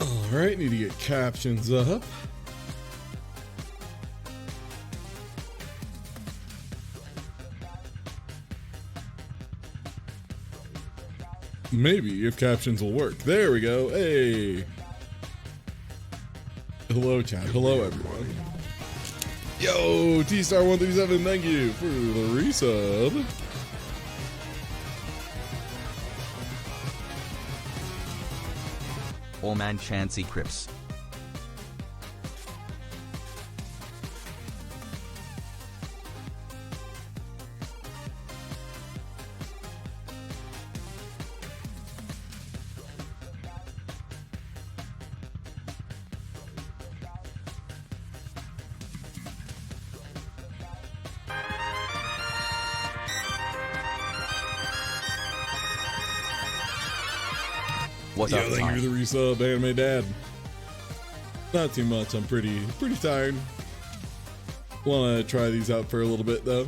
Alright, need to get captions up. Maybe, if captions will work. There we go. Hey. Hello, chat. Hello, everyone. Yo, T-Star137, thank you for the resub. All man Chancy Crips. What's up, thank you for the resub, Anime Dad. Not too much, I'm pretty tired. Wanna try these out for a little bit though.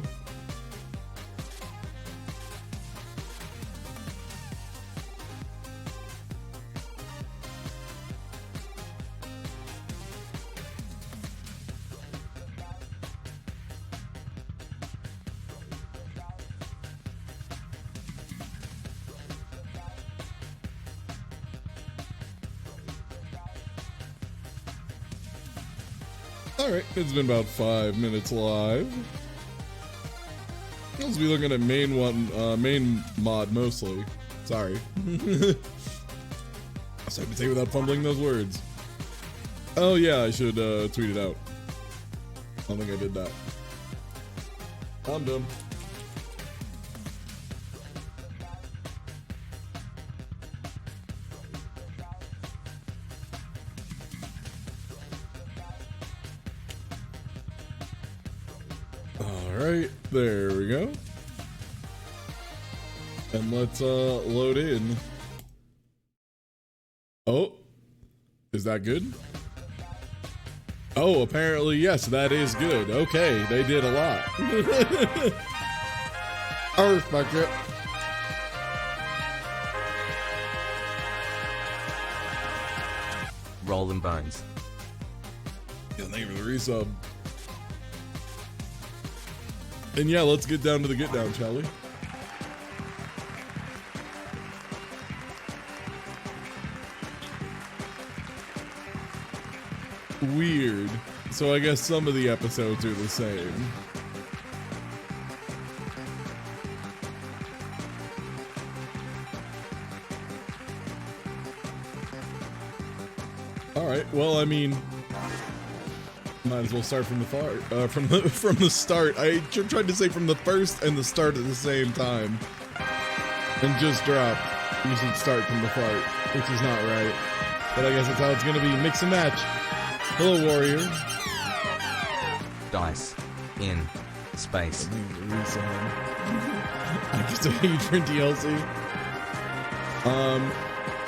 Alright, it's been about 5 minutes live. I'll be looking at main mod mostly. Sorry. I was trying to say without fumbling those words. Oh yeah, I should tweet it out. I don't think I did that. I'm dumb. Alright, there we go. And let's load in. Oh, is that good? Oh, apparently yes, that is good. Okay, they did a lot. I respect it. Rolling bones. Yeah, thank you for the resub. And yeah, let's get down to the get down, shall we? Weird. So I guess some of the episodes are the same. All right. Well, I mean, might as well start from the start. I tried to say from the first and the start at the same time, and just dropped. You should start from the start, which is not right. But I guess that's how it's gonna be. Mix and match. Hello, warrior. Dice. In. Space. I guess I need for DLC.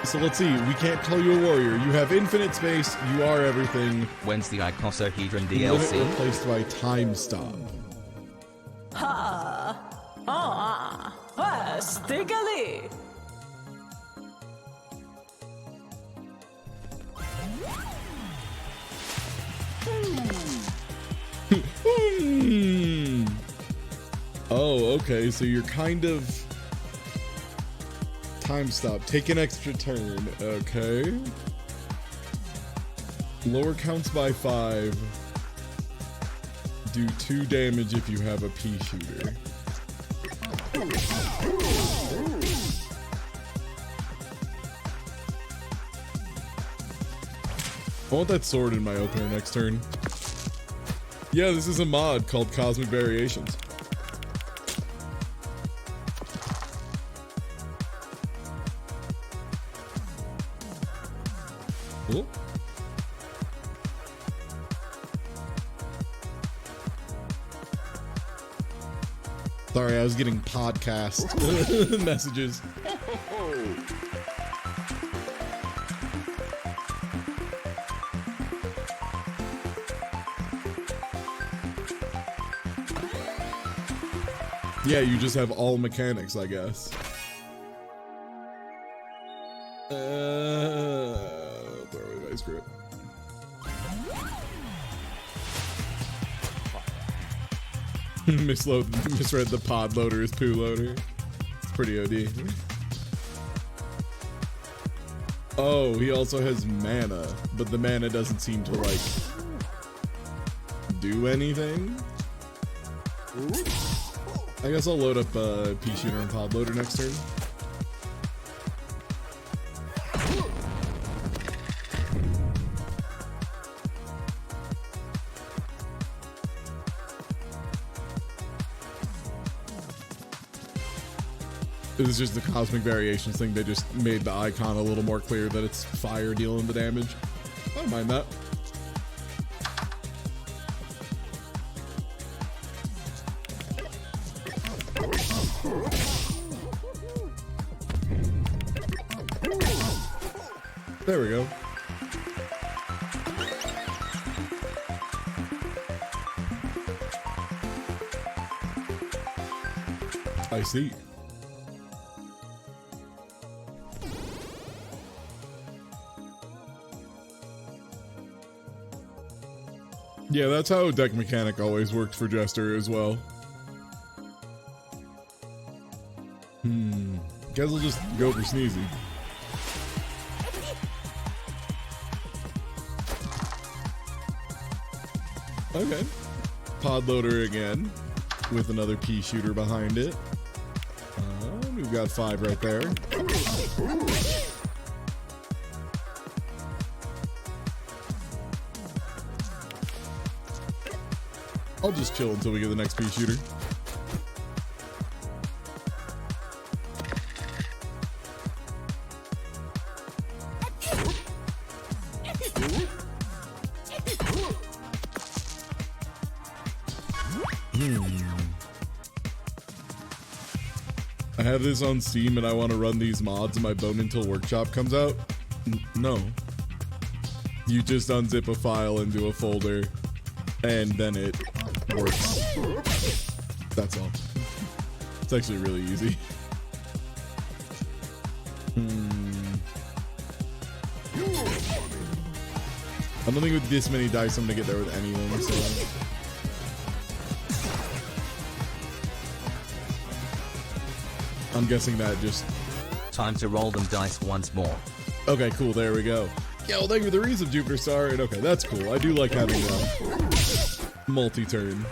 So let's see. We can't call you a warrior. You have infinite space. You are everything. When's the Icosahedron Limit DLC? replaced by time stop. Ha! Stickily! Oh, okay. So you're kind of time stop. Take an extra turn. Okay. Lower counts by 5. Do 2 damage if you have a pea shooter. I want that sword in my opener next turn. Yeah, this is a mod called Cosmic Variations. Cool. Sorry, I was getting podcast messages. Yeah, you just have all mechanics, I guess. Where are we Misread the pod loader as poo loader. It's pretty OD. Oh, he also has mana, but the mana doesn't seem to like do anything. I guess I'll load up Pea Shooter and pod loader next turn. This is just the Cosmic Variations thing. They just made the icon a little more clear that it's fire dealing the damage. I don't mind that. There we go. I see. Yeah, that's how deck mechanic always worked for Jester as well. Guess I'll just go for Sneezy. Okay. Pod loader again, with another Pea Shooter behind it. We've got 5 right there. I'll just chill until we get the next Pea Shooter. I have this on Steam and I want to run these mods and my Bone Until Workshop comes out. No. You just unzip a file into a folder and then it works. That's all. It's actually really easy. I don't think with this many dice I'm gonna get there with anything, so. I'm guessing that just... Time to roll them dice once more. Okay, cool, there we go. Yeah, well, thank you for the reason, Jupiter Star. And okay, that's cool. I do like having a multi-turn.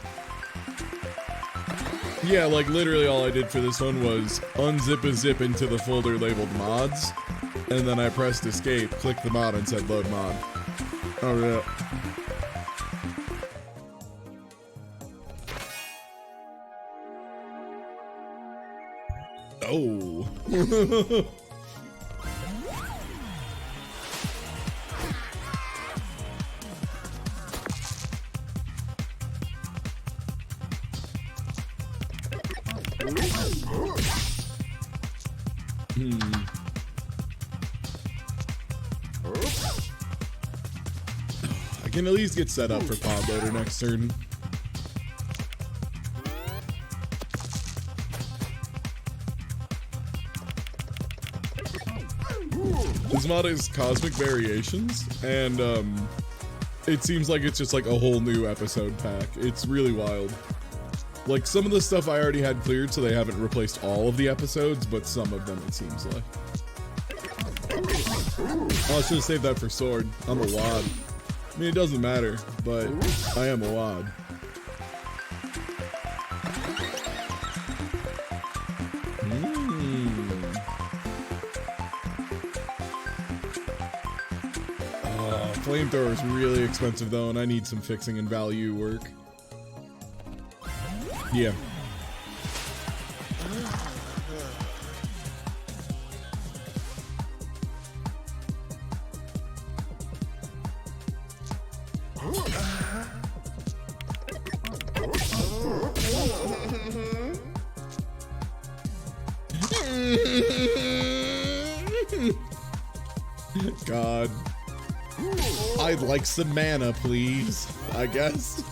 Yeah, like literally all I did for this one was unzip a zip into the folder labeled mods, and then I pressed escape, clicked the mod, and said load mod. Oh, yeah. Oh. I can at least get set up for pod loader next turn. This mod is Cosmic Variations, and it seems like it's just like a whole new episode pack. It's really wild. Like, some of the stuff I already had cleared, so they haven't replaced all of the episodes, but some of them it seems like. Oh, I should have saved that for Sword. I'm a wad. I mean, it doesn't matter, but I am a wad. Flamethrower is really expensive though, and I need some fixing and value work. Yeah. God. I'd like some mana, please. I guess.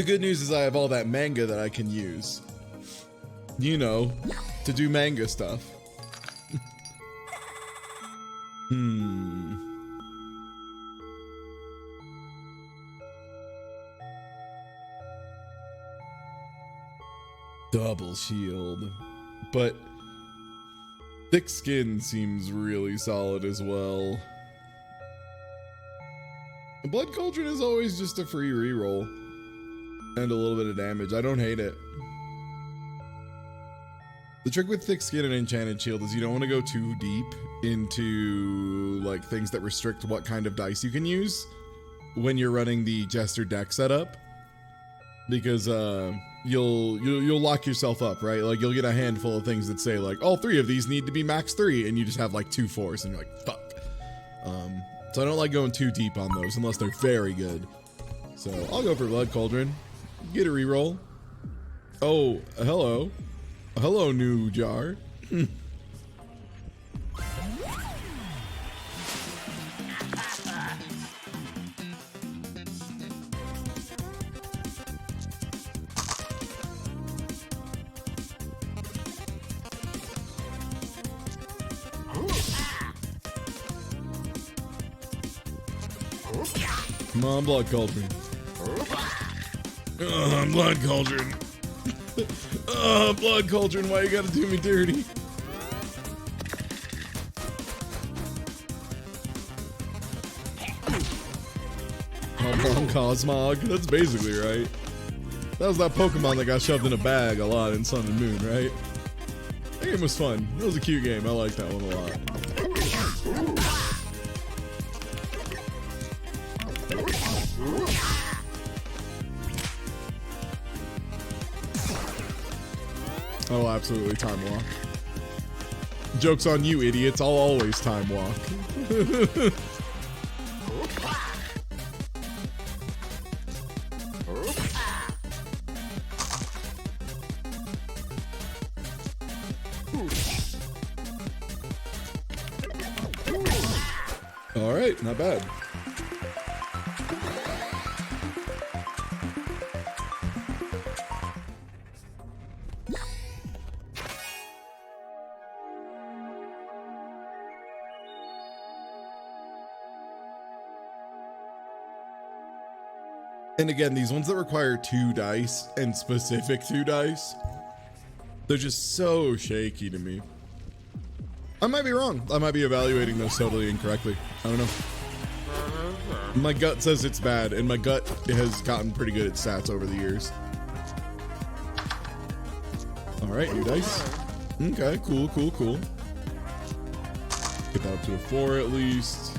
The good news is I have all that manga that I can use. You know, to do manga stuff. Double shield. But thick skin seems really solid as well. Blood Cauldron is always just a free reroll. And a little bit of damage. I don't hate it. The trick with thick skin and enchanted shield is you don't want to go too deep into like things that restrict what kind of dice you can use when you're running the Jester deck setup, because you'll lock yourself up, right? Like you'll get a handful of things that say like all 3 of these need to be max 3, and you just have like 2 4s, and you're like fuck. So I don't like going too deep on those unless they're very good. So I'll go for Blood Cauldron. Get a reroll. Oh, hello. Hello, new jar. Come on, Blood Cauldron. Blood Cauldron. Blood Cauldron, why you gotta do me dirty? Come on, Cosmog. That's basically right. That was that Pokemon that got shoved in a bag a lot in Sun and Moon, right? That game was fun. It was a cute game. I liked that one a lot. I'll absolutely time walk. Joke's on you, idiots. I'll always time walk. All right, not bad. And again, these ones that require 2 dice and specific 2 dice, they're just so shaky to me. I might be wrong. I might be evaluating those totally incorrectly. I don't know. My gut says it's bad, and my gut has gotten pretty good at stats over the years. All right, new dice. Okay, cool, cool, cool. Get that up to a 4 at least.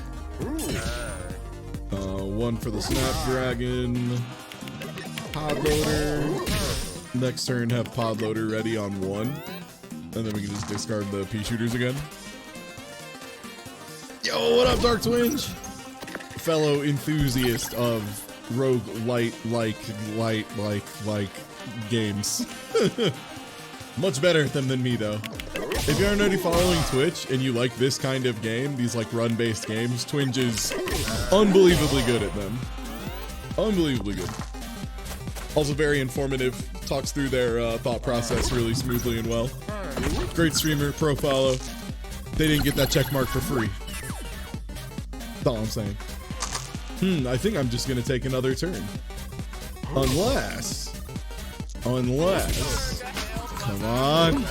1 for the Snapdragon. Pod loader. Next turn, have pod loader ready on 1. And then we can just discard the pea shooters again. Yo, what up, Dark Twinge? Fellow enthusiast of rogue light games. Much better than me though. If you aren't already following Twitch and you like this kind of game, these like run-based games, Twinge is unbelievably good at them. Unbelievably good. Also very informative, talks through their thought process really smoothly and well. Great streamer, pro follow. They didn't get that check mark for free. That's all I'm saying. I think I'm just gonna take another turn. Unless, come on.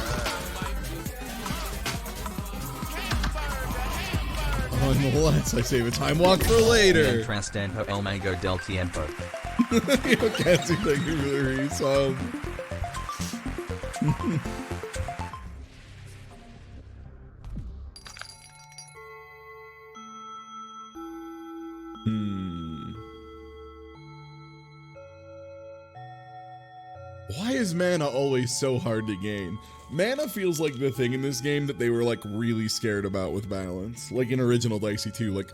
Unless I save a time walk for later. Mientras tanto el mango del tiempo. Yo, Cassie, thank you for the resub. Why is mana always so hard to gain? Mana feels like the thing in this game that they were like really scared about with balance. Like in original Dicey 2, like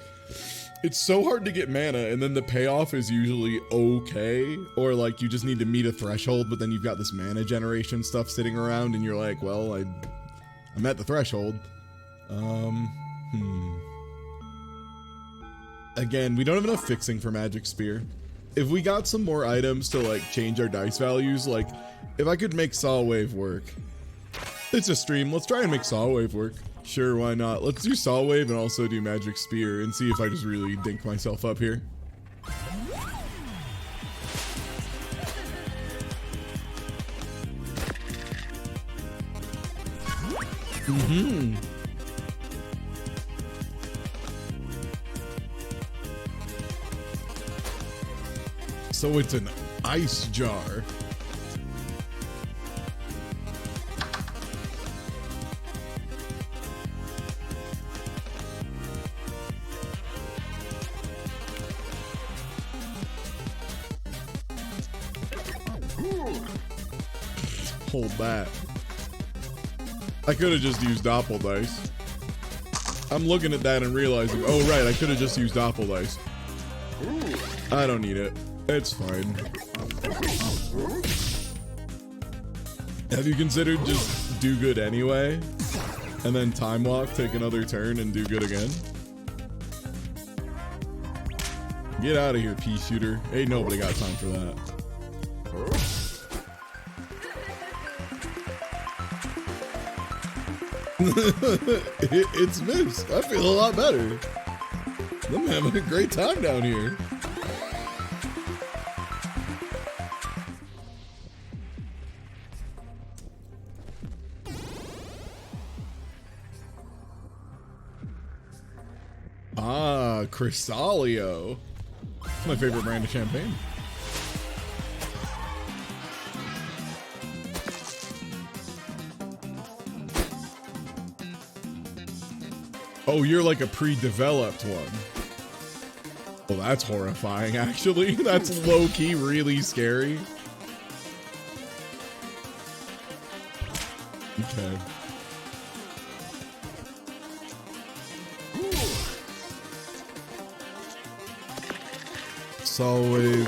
it's so hard to get mana and then the payoff is usually okay. Or like you just need to meet a threshold, but then you've got this mana generation stuff sitting around and you're like, well, I'm at the threshold. Again, we don't have enough fixing for Magic Spear. if we got some more items to like change our dice values, like if I could make Saw Wave work. It's a stream. Let's try and make Saw Wave work. Sure, why not? Let's do Saw Wave and also do Magic Spear and see if I just really dink myself up here. So it's an ice jar. Hold that. I could have just used Doppel Dice. I'm looking at that and realizing, oh right, I could have just used Doppel Dice. I don't need it. It's fine. Have you considered just do good anyway? And then time walk, take another turn, and do good again? Get out of here, pea shooter. Ain't nobody got time for that. It's Mips. I feel a lot better. I'm having a great time down here. Ah, Crysalio. It's my favorite brand of champagne. Oh, you're like a pre-developed one. Well, that's horrifying, actually. That's low-key really scary. Okay. Solid.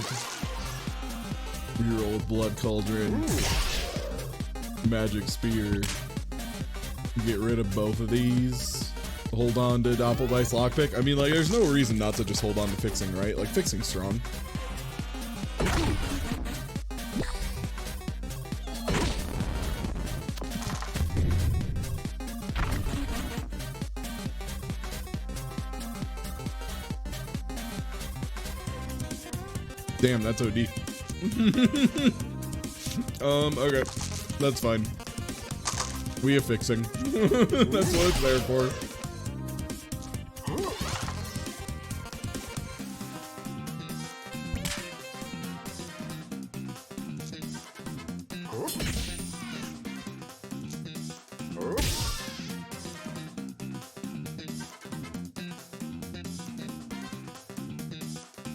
3-year-old blood cauldron. Magic spear. Get rid of both of these. Hold on to Doppel Dice lockpick. I mean, like, there's no reason not to just hold on to fixing, right? Like, fixing's strong. Damn, that's OD. Okay. That's fine. We have fixing. That's what it's there for.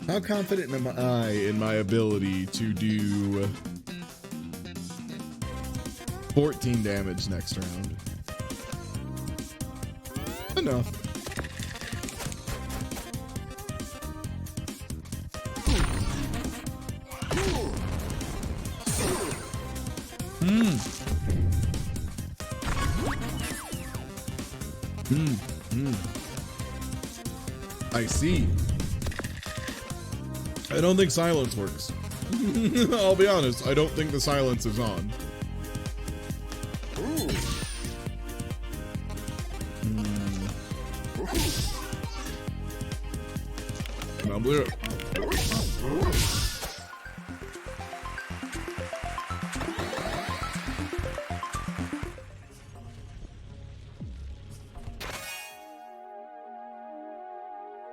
How confident am I in my ability to do 14 damage next round? Enough. I see. I don't think silence works. I'll be honest, I don't think the silence is on. Come on, blue.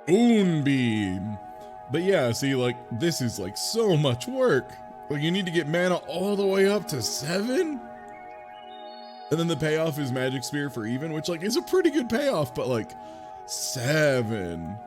Moonbeam. But yeah, see, like, this is like so much work. Like, you need to get mana all the way up to 7? And then the payoff is Magic Spear for even, which like is a pretty good payoff, but like 7.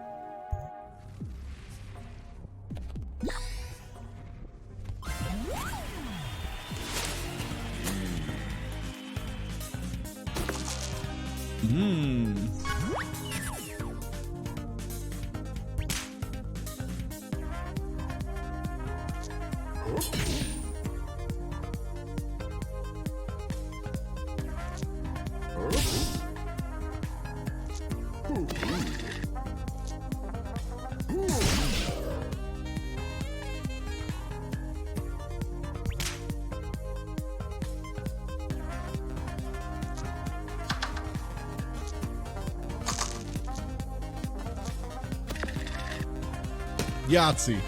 Yahtzee.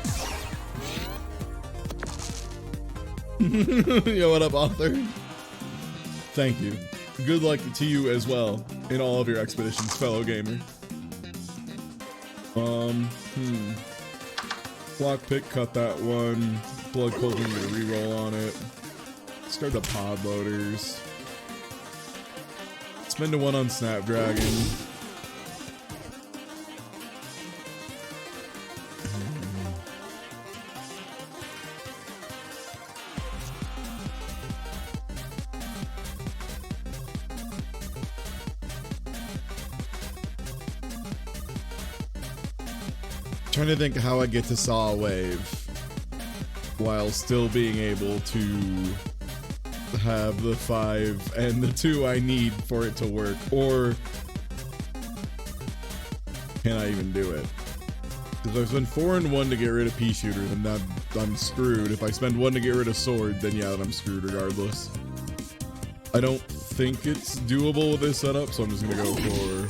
Yo, what up, author? Thank you. Good luck to you as well in all of your expeditions, fellow gamer. Lockpick, cut that one. Blood Cold, we need a reroll on it. Start the pod loaders. Spend a 1 on Snapdragon. Trying to think how I get to Saw Wave while still being able to have the 5 and the 2 I need for it to work, or can I even do it? Because I spend 4 and 1 to get rid of Pea Shooter, then I'm screwed. If I spend 1 to get rid of Sword, then yeah, I'm screwed regardless. I don't think it's doable with this setup, so I'm just gonna go for...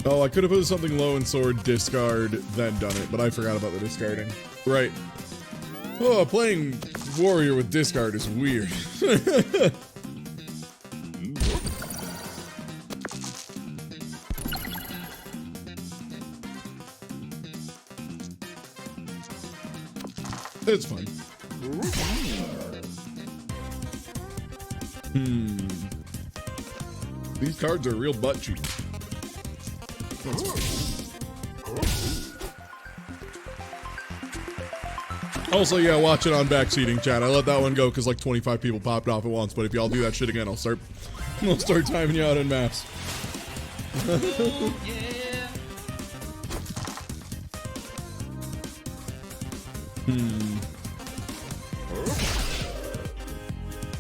Oh, I could have put something low in Sword, discard, then done it, but I forgot about the discarding. Right. Oh, playing Warrior with discard is weird. It's fun. These cards are real butt cheeks. Also, yeah, watch it on backseating, chat. I let that one go because like 25 people popped off at once. But if y'all do that shit again, I'll start timing you out en masse.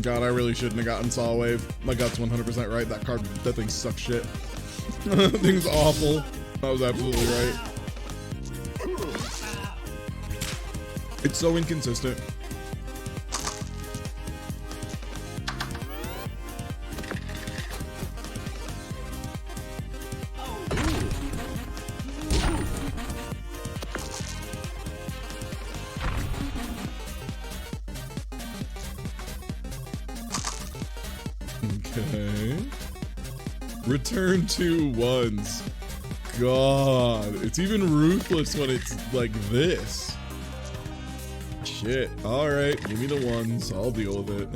God, I really shouldn't have gotten Saw Wave. My gut's 100% right. That thing sucks shit. That thing's awful. I was absolutely right. It's so inconsistent. Okay. Return 2 1s. God, it's even ruthless when it's like this. Shit. Alright, give me the 1s. I'll deal with it.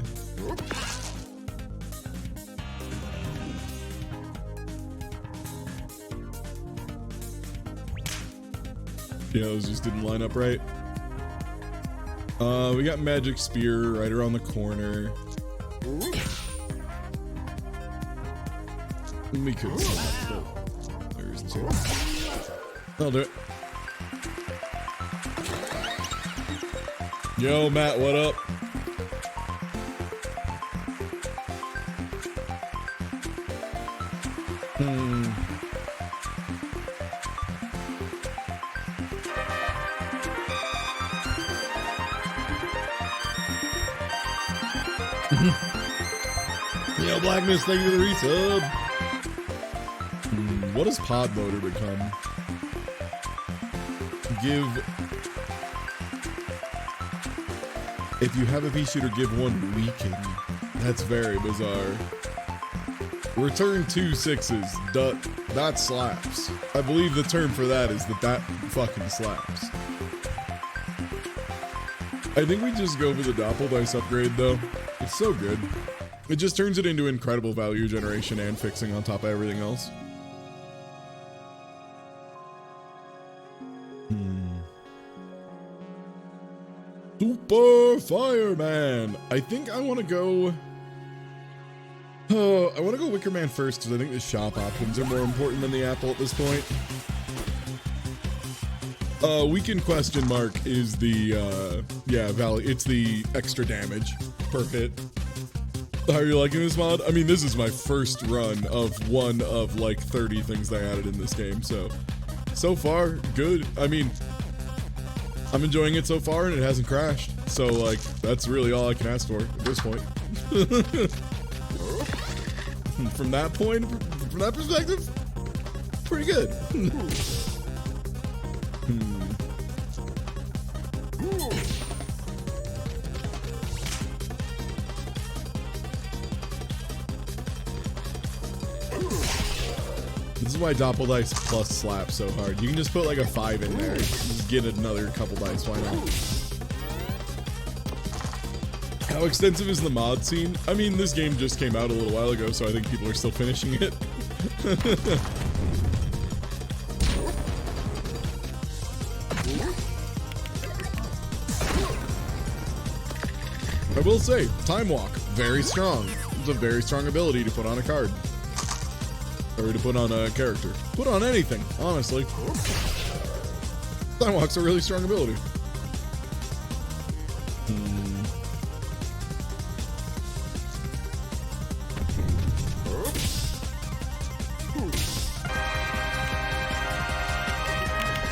Yeah, those just didn't line up right. We got Magic Spear right around the corner. We could set up, but there's 2. I'll do it. Yo, Matt, what up? Yo, Blackness, thank you for the resub. What does Pod Loader become? If you have a Pea Shooter, give 1 weaken. That's very bizarre. Return 2 6s. That slaps. I believe the term for that is that fucking slaps. I think we just go for the Doppel Dice upgrade though. It's so good. It just turns it into incredible value generation and fixing on top of everything else. Super Fireman. I think I want to go. I want to go Wicker Man first because I think the shop options are more important than the apple at this point. Weaken question mark is the it's the extra damage per hit. How are you liking this mod? I mean, this is my first run of one of like 30 things they added in this game, so far good. I mean, I'm enjoying it so far and it hasn't crashed, so like that's really all I can ask for at this point. From that perspective, pretty good. This is why Doppel Dice Plus slaps so hard. You can just put like a 5 in there. Just get another couple dice, why not? How extensive is the mod scene? I mean, this game just came out a little while ago, so I think people are still finishing it. I will say, Time Walk, very strong. It's a very strong ability to put on a card. Or to put on a character. Put on anything, honestly. Time Walk's a really strong ability.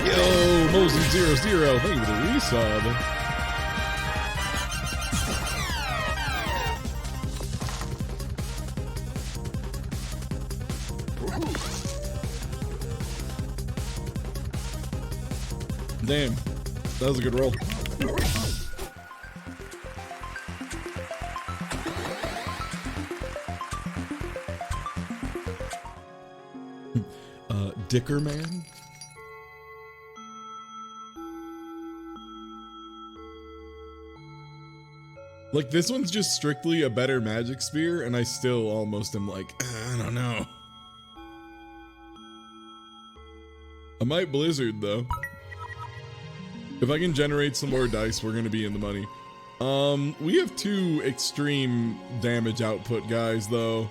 Yo, Mosey00, thank you for the resub. Damn, that was a good roll. Dicker Man? Like, this one's just strictly a better magic spear, and I still almost am like, I don't know. I might Blizzard, though. If I can generate some more dice, we're gonna be in the money. We have 2 extreme damage output guys, though. I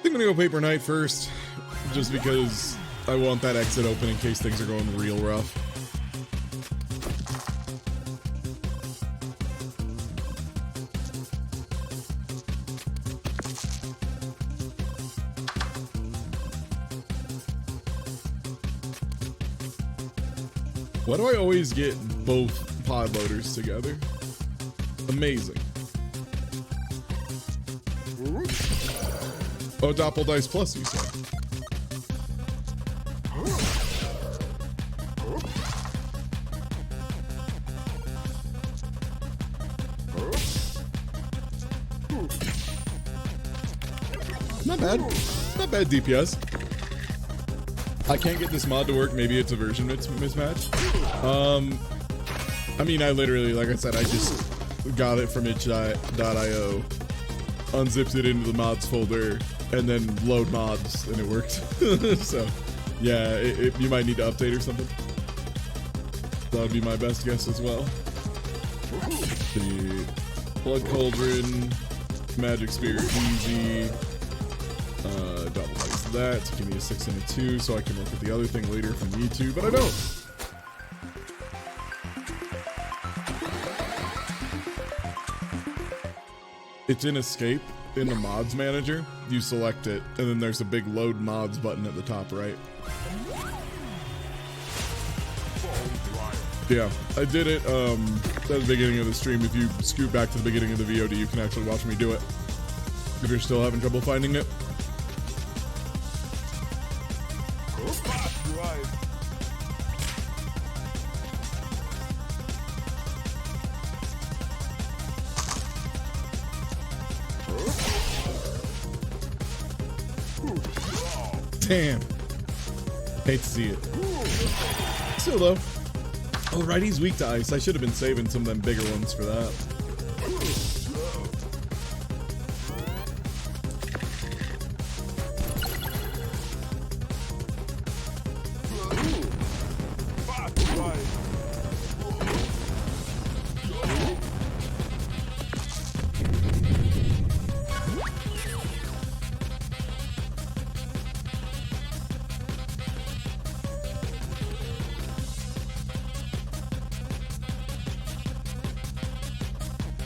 think I'm gonna go Paper Knight first, just because I want that exit open in case things are going real rough. Why do I always get both pod loaders together? Amazing. Oh, Doppel Dice Plus, you said. Not bad. Not bad DPS. I can't get this mod to work. Maybe it's a version mismatch. I mean, I literally, like I said, I just got it from itch.io, unzipped it into the mods folder, and then load mods, and it worked. So, yeah, you might need to update or something. That would be my best guess as well. The Blood Cauldron, Magic Spear, easy. Double dice that to give me a 6 and a 2, so I can work with the other thing later if I need to, but I don't. It's in Escape in the mods manager. You select it, and then there's a big load mods button at the top right. Yeah, I did it at the beginning of the stream. If you scoot back to the beginning of the VOD, you can actually watch me do it. If you're still having trouble finding it. Damn. Hate to see it. Still though. Oh, right, he's weak to ice. I should have been saving some of them bigger ones for that.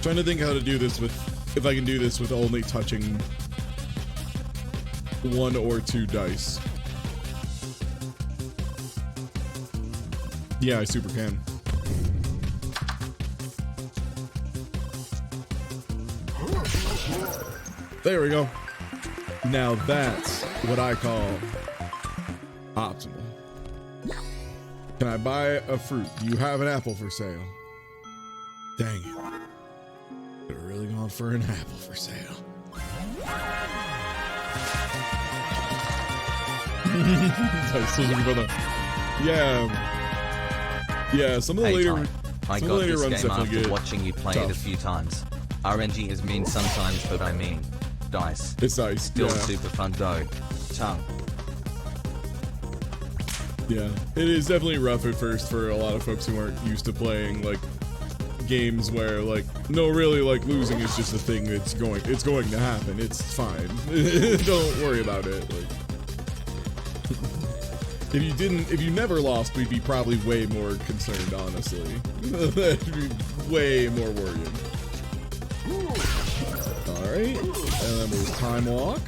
Trying to think how to do this with, if I can do this with only touching 1 or 2 dice. Yeah, I super can. There we go. Now that's what I call optimal. Can I buy a fruit? Do you have an apple for sale? Dang it. They're really going for an apple for sale. Yeah, some of the Hey, later, Ty, I some got of the later this runs game definitely after get watching you play it a tough. few times. RNG is mean sometimes, but I mean dice. It's nice. Still Yeah. super fun though. Tongue. Yeah, it is definitely rough at first for a lot of folks who aren't used to playing like games where like no, really, like losing is just a thing that's going to happen. It's fine. Don't worry about it. Like if you never lost, we'd be probably way more concerned, honestly. That'd be way more worrying. All right, and then there's time walk.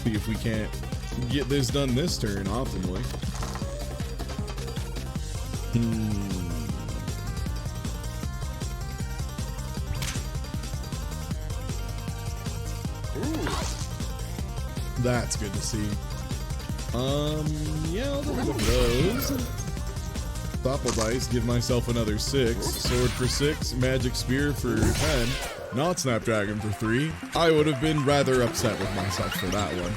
See if we can't get this done this turn optimally. That's good to see. Yeah, I'll go with those. Thoughtful dice, give myself another 6. Sword for 6, magic spear for 10. Not Snapdragon for 3. I would have been rather upset with myself for that one.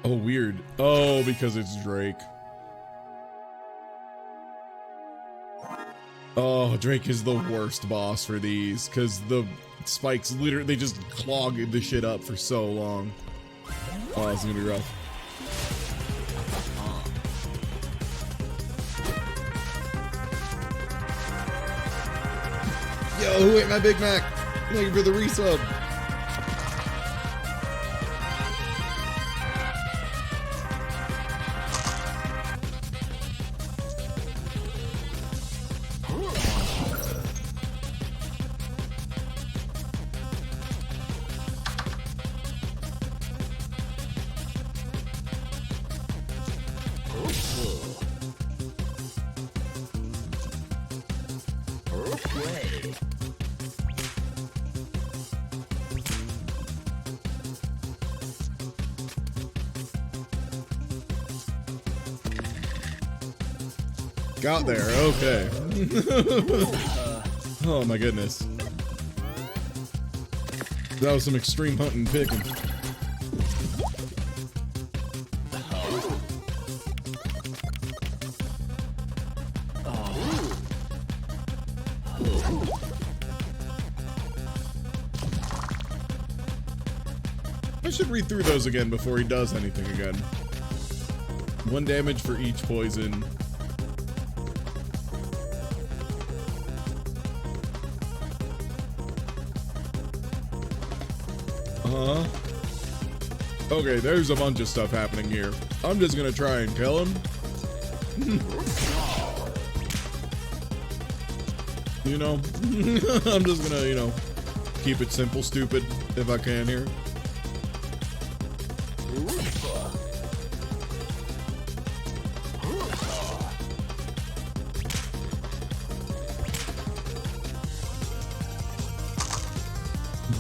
Oh, weird. Oh, because it's Drake. Oh, Drake is the worst boss for these, because the spikes literally, they just clog the shit up for so long. Oh, it's gonna be rough. Yo, who ate my Big Mac? Thank you for the resub. Got there, okay. Oh my goodness. That was some extreme hunting picking. I should read through those again before he does anything again. 1 damage for each poison. Okay, there's a bunch of stuff happening here. I'm just gonna try and kill him. You know? I'm just gonna, you know, keep it simple, stupid, if I can here.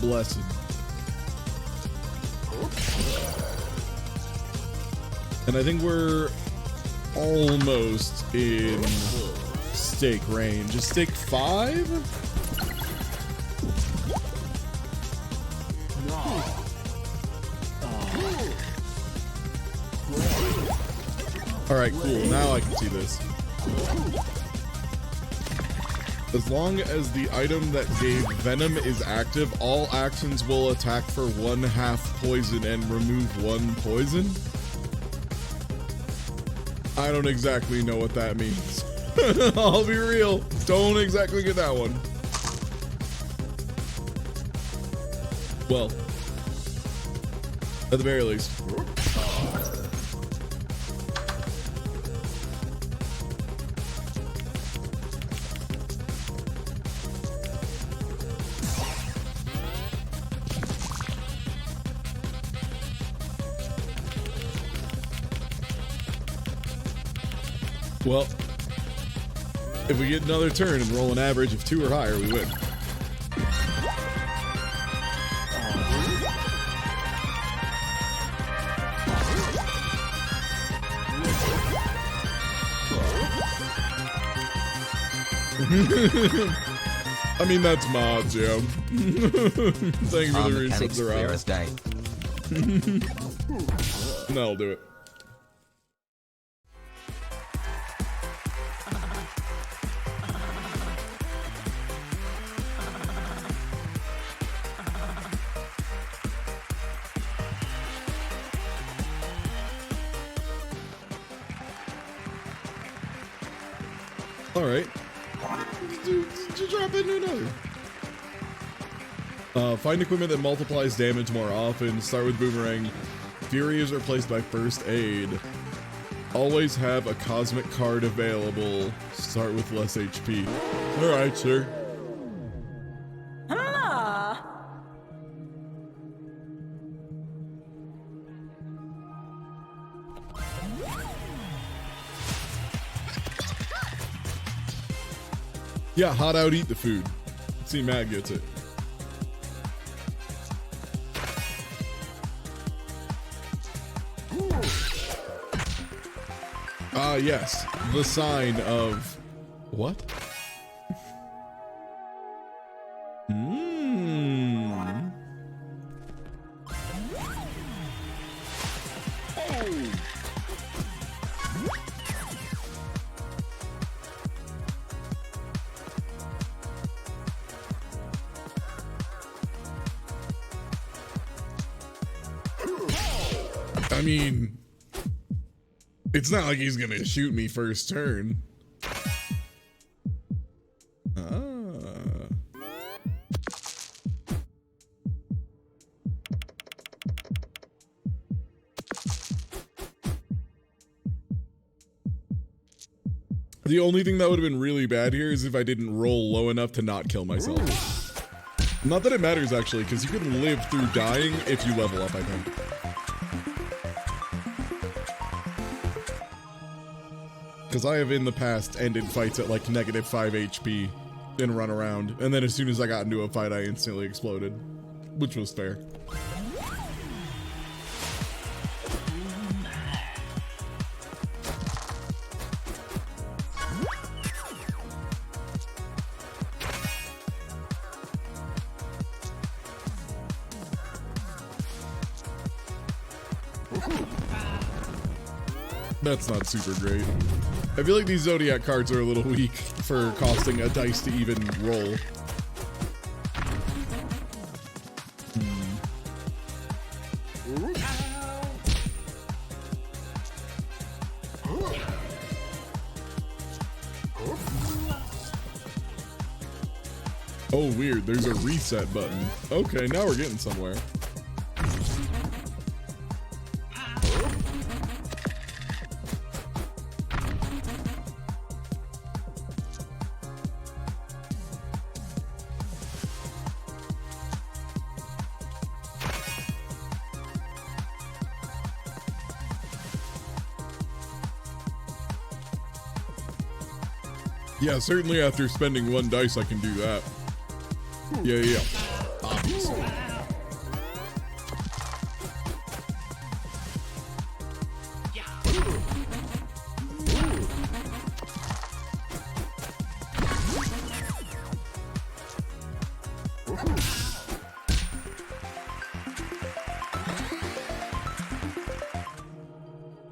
Blessed. And I think we're almost in stake range. Is stake 5? Alright, cool. Now I can see this. As long as the item that gave Venom is active, all actions will attack for 1/2 poison and remove 1 poison. I don't exactly know what that means. I'll be real. Don't exactly get that one. Well, at the very least. Well, If we get another turn and roll an average of 2 or higher, we win. I mean, that's mods, yeah. Thank you for the resubs around. That'll do it. All right. Drop into another. Find equipment that multiplies damage more often. Start with boomerang. Fury is replaced by first aid. Always have a cosmic card available. Start with less HP. All right, sir. Yeah, hot out, eat the food. See, Matt gets it. Yes, the sign of what? I mean, it's not like he's gonna shoot me first turn. The only thing that would have been really bad here is if I didn't roll low enough to not kill myself. Not that it matters, actually, because you can live through dying if you level up, I think. Because I have in the past ended fights at like -5 HP and run around, and then as soon as I got into a fight, I instantly exploded, which was fair. That's not super great. I feel like these Zodiac cards are a little weak for costing a dice to even roll. Oh, weird. There's a reset button. Okay, now we're getting somewhere. Yeah, certainly after spending 1 dice, I can do that. Yeah. Obviously.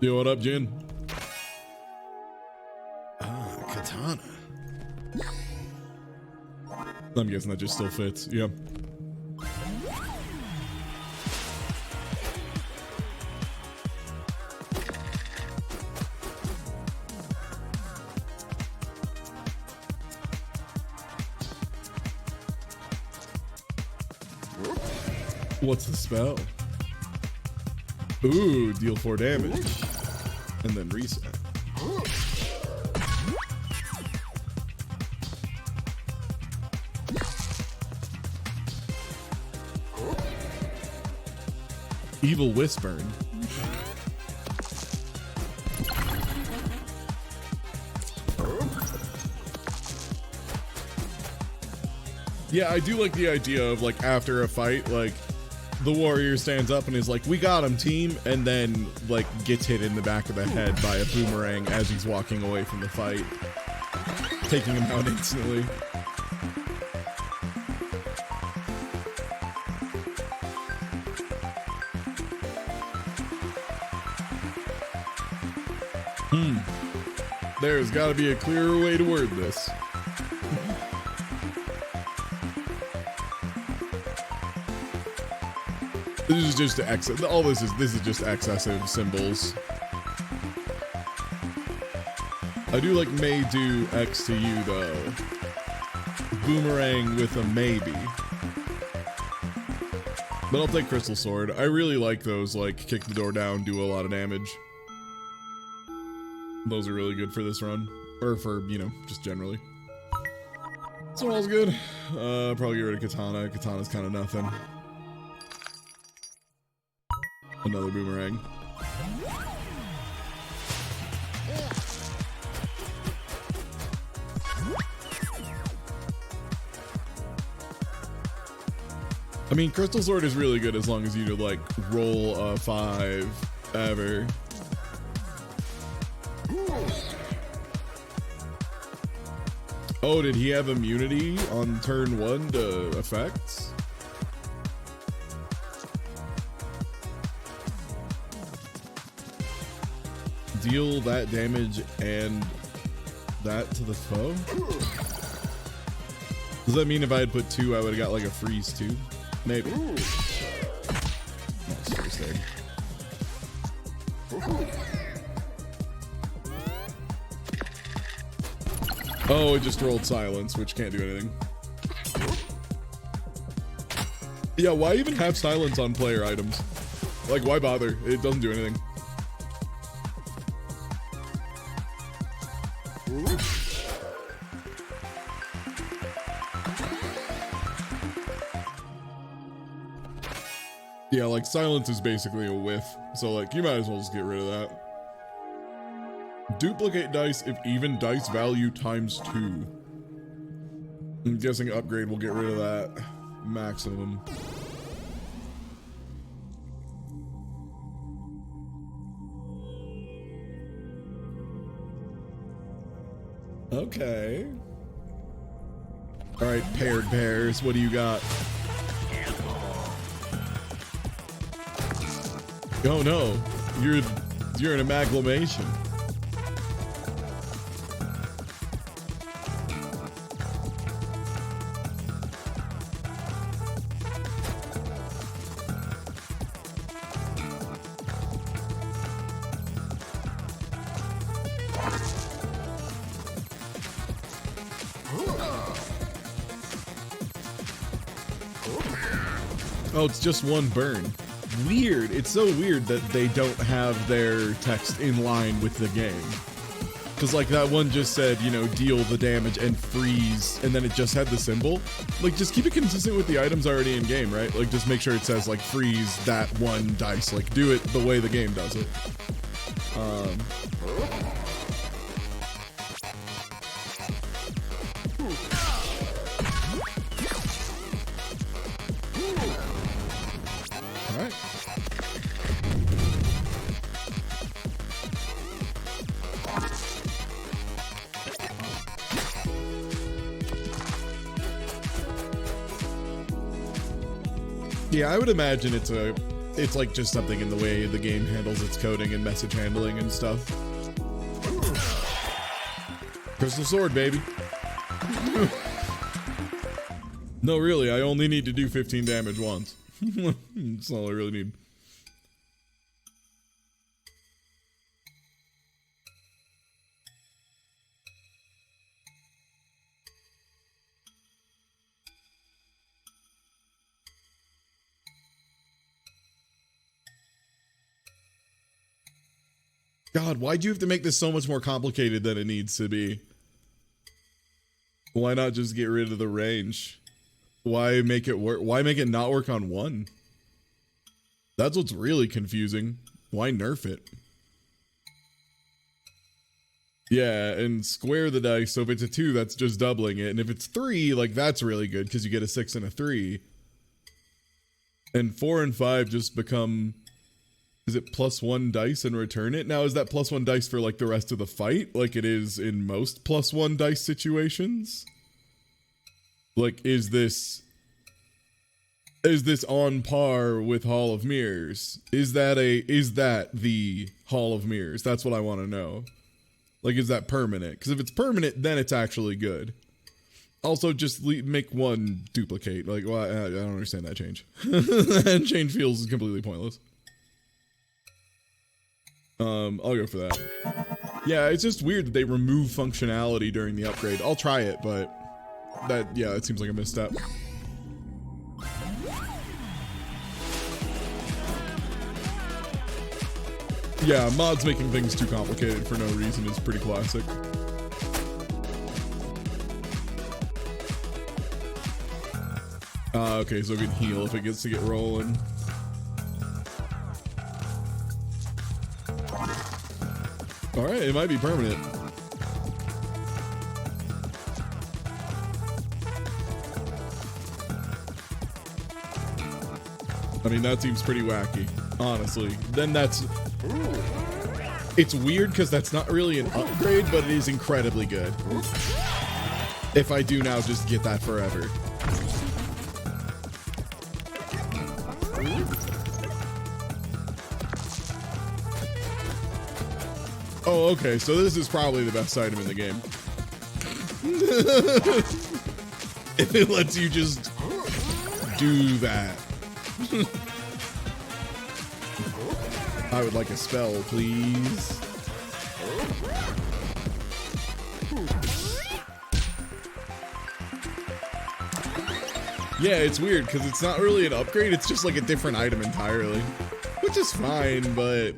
Yo, what up, Jen? Katana. I'm guessing that just still fits. Yeah. What's the spell? Ooh, deal 4 damage. And then reset. Evil Whisper. Yeah, I do like the idea of like after a fight, like the warrior stands up and is like, "We got him, team," and then like gets hit in the back of the head by a boomerang as he's walking away from the fight, taking him out instantly. There's got to be a clearer way to word this. This is just all this is just excessive symbols. I do like may do X to you though. Boomerang with a maybe. But I'll take Crystal Sword. I really like those, like kick the door down, do a lot of damage. Those are really good for this run. Or for, you know, just generally. So all's good. Probably get rid of Katana. Katana's kind of nothing. Another boomerang. I mean, Crystal Sword is really good as long as you like roll a 5 ever. Oh, did he have immunity on turn 1 to effects? Deal that damage and that to the foe? Does that mean if I had put 2, I would have got like a freeze too? Maybe. That's interesting. Oh, it just rolled silence, which can't do anything. Yeah, why even have silence on player items? Like, why bother? It doesn't do anything. Yeah, like silence is basically a whiff. So like you might as well just get rid of that. Duplicate dice if even dice value times 2. I'm guessing upgrade will get rid of that. Maximum. Okay. All right, paired pairs. What do you got? Oh no, you're an amalgamation. Oh, it's just one burn. Weird. It's so weird that they don't have their text in line with the game. Because like that one just said, you know, deal the damage and freeze, and then it just had the symbol. Like just keep it consistent with the items already in game, right? Like just make sure it says like freeze that one dice. Like do it the way the game does it. Yeah, I would imagine it's like just something in the way the game handles its coding and message handling and stuff. Crystal Sword, baby. No, really, I only need to do 15 damage once. That's all I really need. God, why'd you have to make this so much more complicated than it needs to be? Why not just get rid of the range? Why make it work? Why make it not work on 1? That's what's really confusing. Why nerf it? Yeah, and square the dice. So if it's a 2, that's just doubling it. And if it's 3, like that's really good because you get a 6 and a 3. And 4 and 5 just become, is it +1 dice and return it? Now, is that +1 dice for like the rest of the fight? Like it is in most +1 dice situations? Like, is this on par with Hall of Mirrors? Is that the Hall of Mirrors? That's what I want to know. Like, is that permanent? Because if it's permanent, then it's actually good. Also, just make one duplicate. Like, well, I don't understand that change. That change feels completely pointless. I'll go for that. Yeah, it's just weird that they remove functionality during the upgrade. I'll try it, but it seems like a misstep. Yeah, mods making things too complicated for no reason is pretty classic. Okay, so it can heal if it gets to get rolling. Alright, it might be permanent. I mean, that seems pretty wacky, honestly. Then it's weird because that's not really an upgrade, but it is incredibly good. If I do now just get that forever. Oh, okay, so this is probably the best item in the game. If it lets you just do that. I would like a spell, please. Yeah, it's weird because it's not really an upgrade, it's just like a different item entirely. Which is fine, but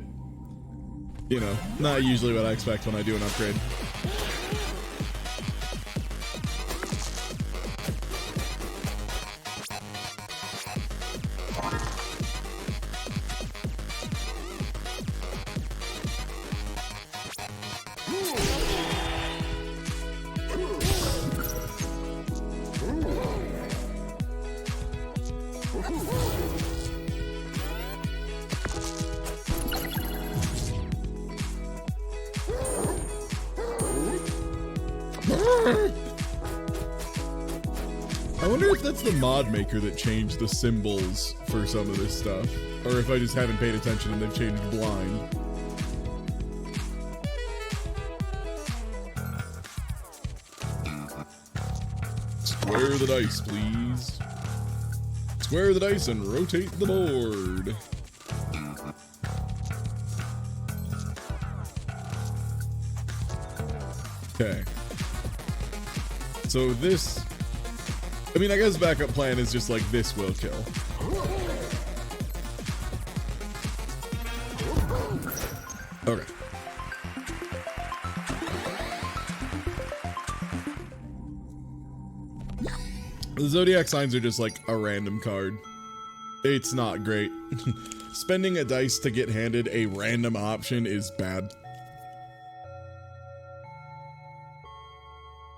you know, not usually what I expect when I do an upgrade. I wonder if that's the mod maker that changed the symbols for some of this stuff, or if I just haven't paid attention and they've changed blind. Square the dice, please. Square the dice and rotate the board. Okay. So this, I mean, I guess backup plan is just like this will kill. Okay. The zodiac signs are just like a random card. It's not great. Spending a dice to get handed a random option is bad.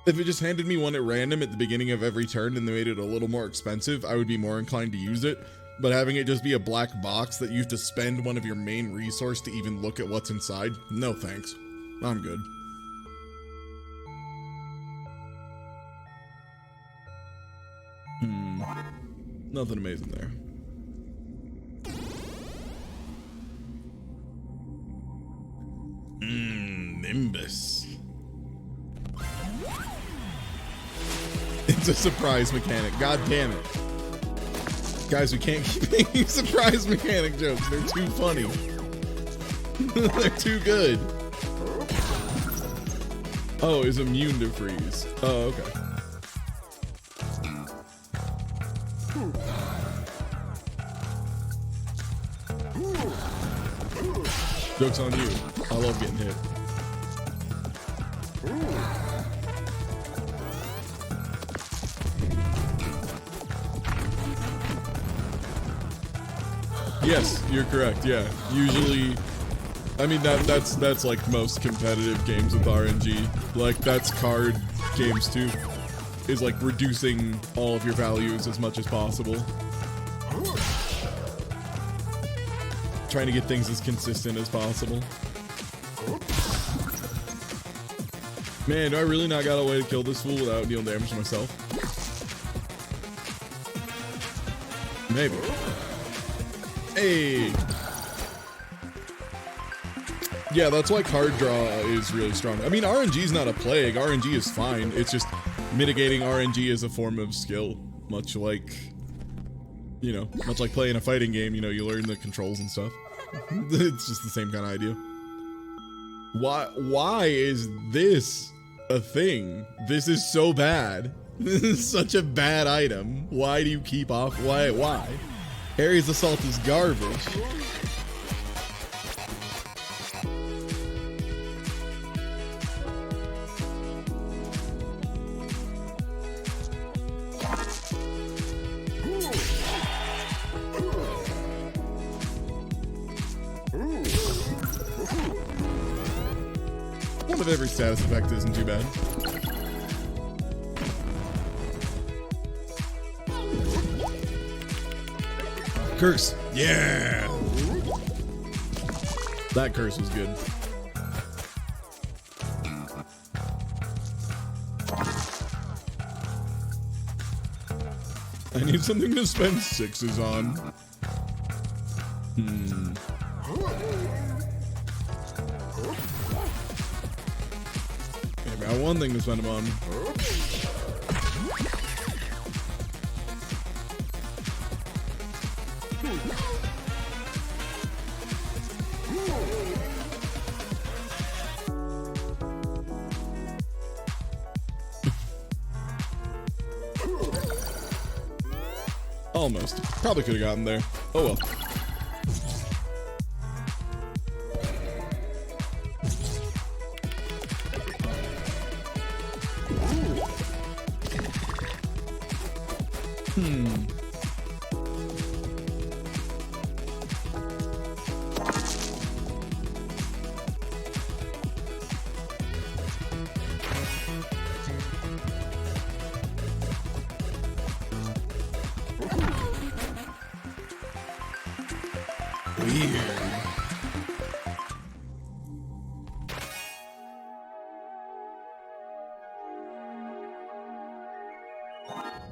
If it just handed me one at random at the beginning of every turn and they made it a little more expensive, I would be more inclined to use it. But having it just be a black box that you have to spend one of your main resource to even look at what's inside, no thanks. I'm good. Nothing amazing there. Nimbus. It's a surprise mechanic. God damn it. Guys, we can't keep making surprise mechanic jokes. They're too funny. They're too good. Oh, is immune to freeze. Oh, okay. Joke's on you. I love getting hit. Yes, you're correct. Yeah, usually I mean, that's like most competitive games with RNG. Like, that's card games too. Is like reducing all of your values as much as possible. Trying to get things as consistent as possible. Man, do I really not got a way to kill this fool without dealing damage to myself? Maybe. Hey! Yeah, that's why card draw is really strong. I mean, RNG is not a plague. RNG is fine. It's just mitigating RNG is a form of skill. Much like, you know, much like playing a fighting game, you know, you learn the controls and stuff. It's just the same kind of idea. Why is this a thing? This is so bad. This is such a bad item. Why do you keep off? Why? Ares Assault is garbage. One of every status effect isn't too bad. Curse. Yeah. That curse was good. I need something to spend 6s on. Maybe I got one thing to spend them on. Almost. Probably could have gotten there. Oh well.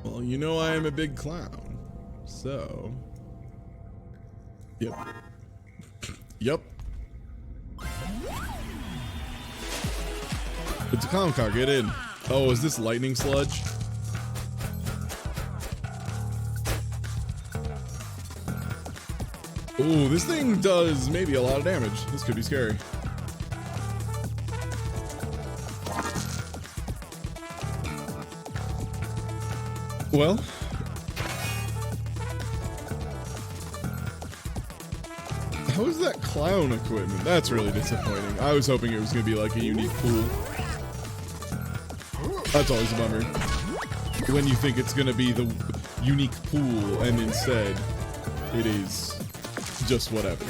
Well, you know I am a big clown, so... Yep. Yep. It's a clown car, get in. Oh, is this lightning sludge? Ooh, this thing does maybe a lot of damage. This could be scary. Well, how is that clown equipment? That's really disappointing. I was hoping it was going to be like a unique pool. That's always a bummer. When you think it's going to be the unique pool and instead it is just whatever.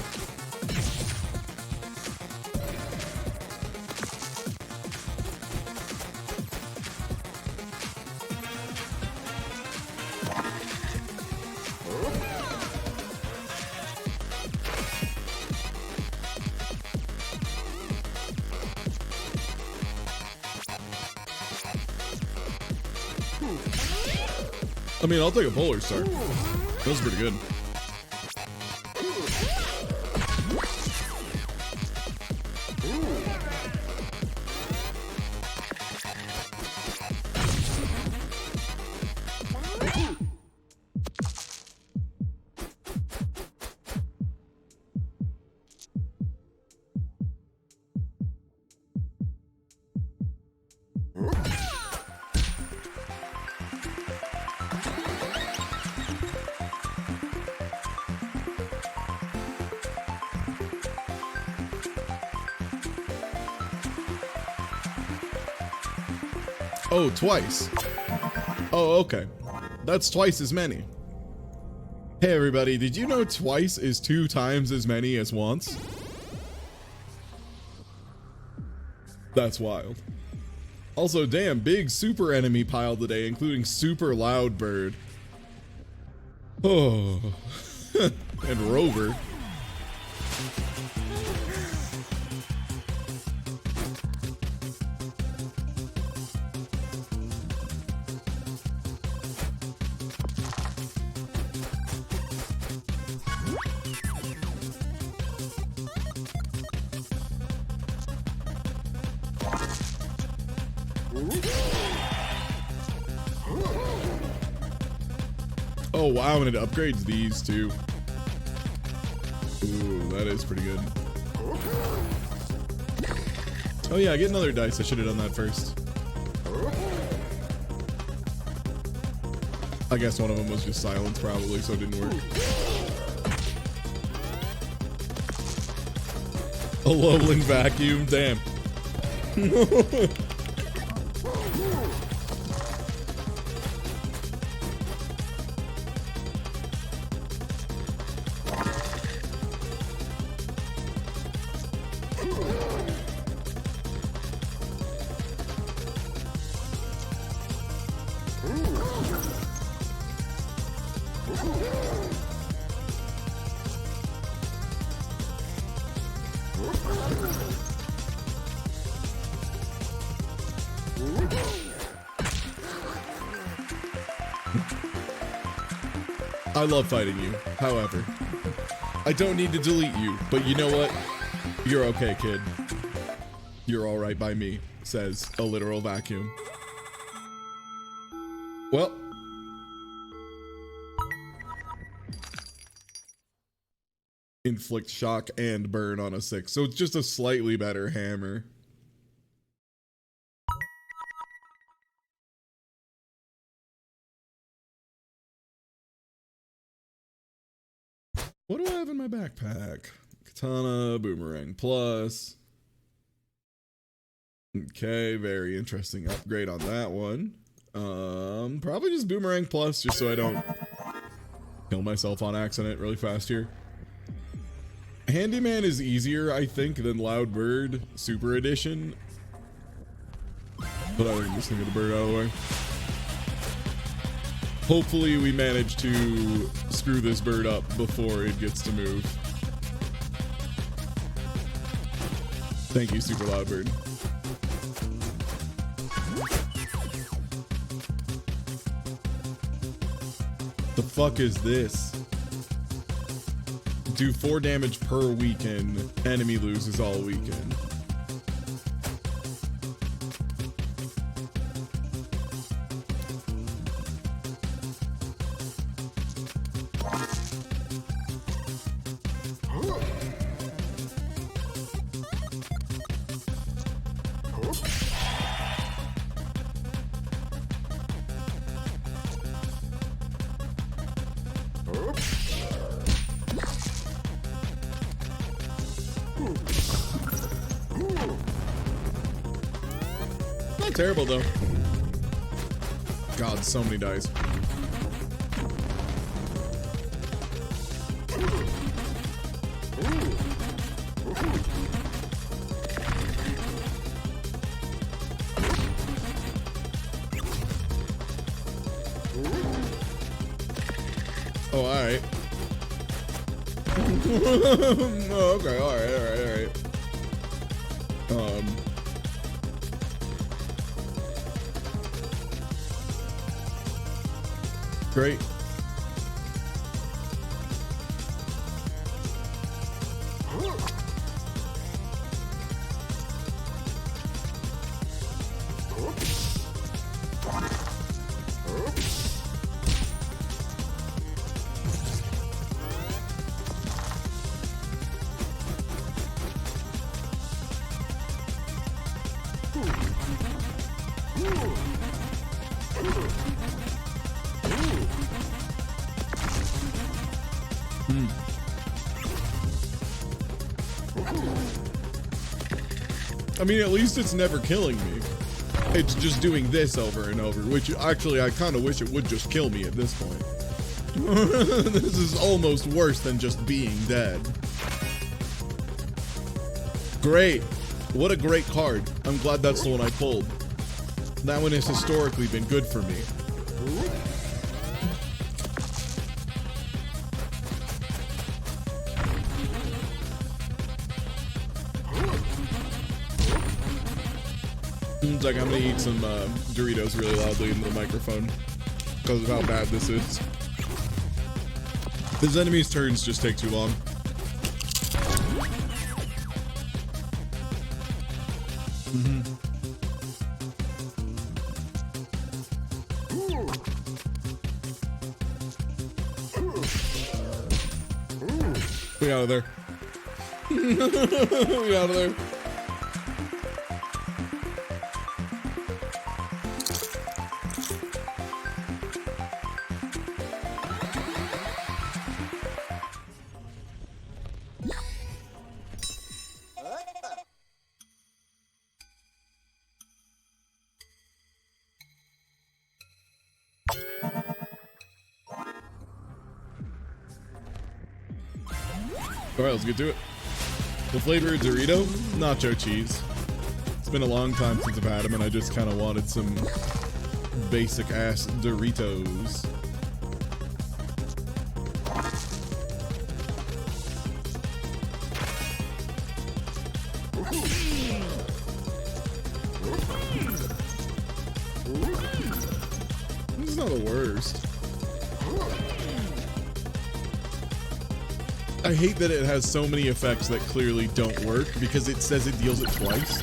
I mean, I'll take a Polar Star. Those are pretty good. Oh, twice. Oh, okay. That's twice as many. Hey everybody, did you know twice is 2 times as many as once? That's wild. Also, damn, big super enemy pile today, including super loud bird. Oh, and Rover. Oh wow, and it upgrades these too. Ooh, that is pretty good. Oh yeah, get another dice. I should have done that first. I guess one of them was just silence probably, so it didn't work. A lowling vacuum, damn. I love fighting you, however. I don't need to delete you, but you know what? You're okay, kid. You're alright by me, says a literal vacuum. Well. Inflict shock and burn on a 6, so it's just a slightly better hammer. What do I have in my backpack? Katana, boomerang plus. Okay, very interesting upgrade on that one. Probably just boomerang plus, just so I don't kill myself on accident really fast here. Handyman is easier, I think, than Loud Bird Super Edition. But I think just gonna get the bird out of the way. Hopefully we manage to screw this bird up before it gets to move. Thank you, Super Loud Bird. The fuck is this? Do 4 damage per weekend. Enemy loses all weekend. Not terrible though. God, so many dice. Oh, all right. Oh, okay, all right. Great. I mean, at least it's never killing me. It's just doing this over and over, which actually I kind of wish it would just kill me at this point. This is almost worse than just being dead. Great. What a great card. I'm glad that's the one I pulled. That one has historically been good for me. Seems like I'm gonna eat some Doritos really loudly into the microphone because of how bad this is. His enemies' turns just take too long. We out of there. We out of there. All right, let's get to it. The flavor of Dorito, nacho cheese. It's been a long time since I've had them, and I just kind of wanted some basic ass Doritos. This is not the worst. I hate that it has so many effects that clearly don't work because it says it deals it twice.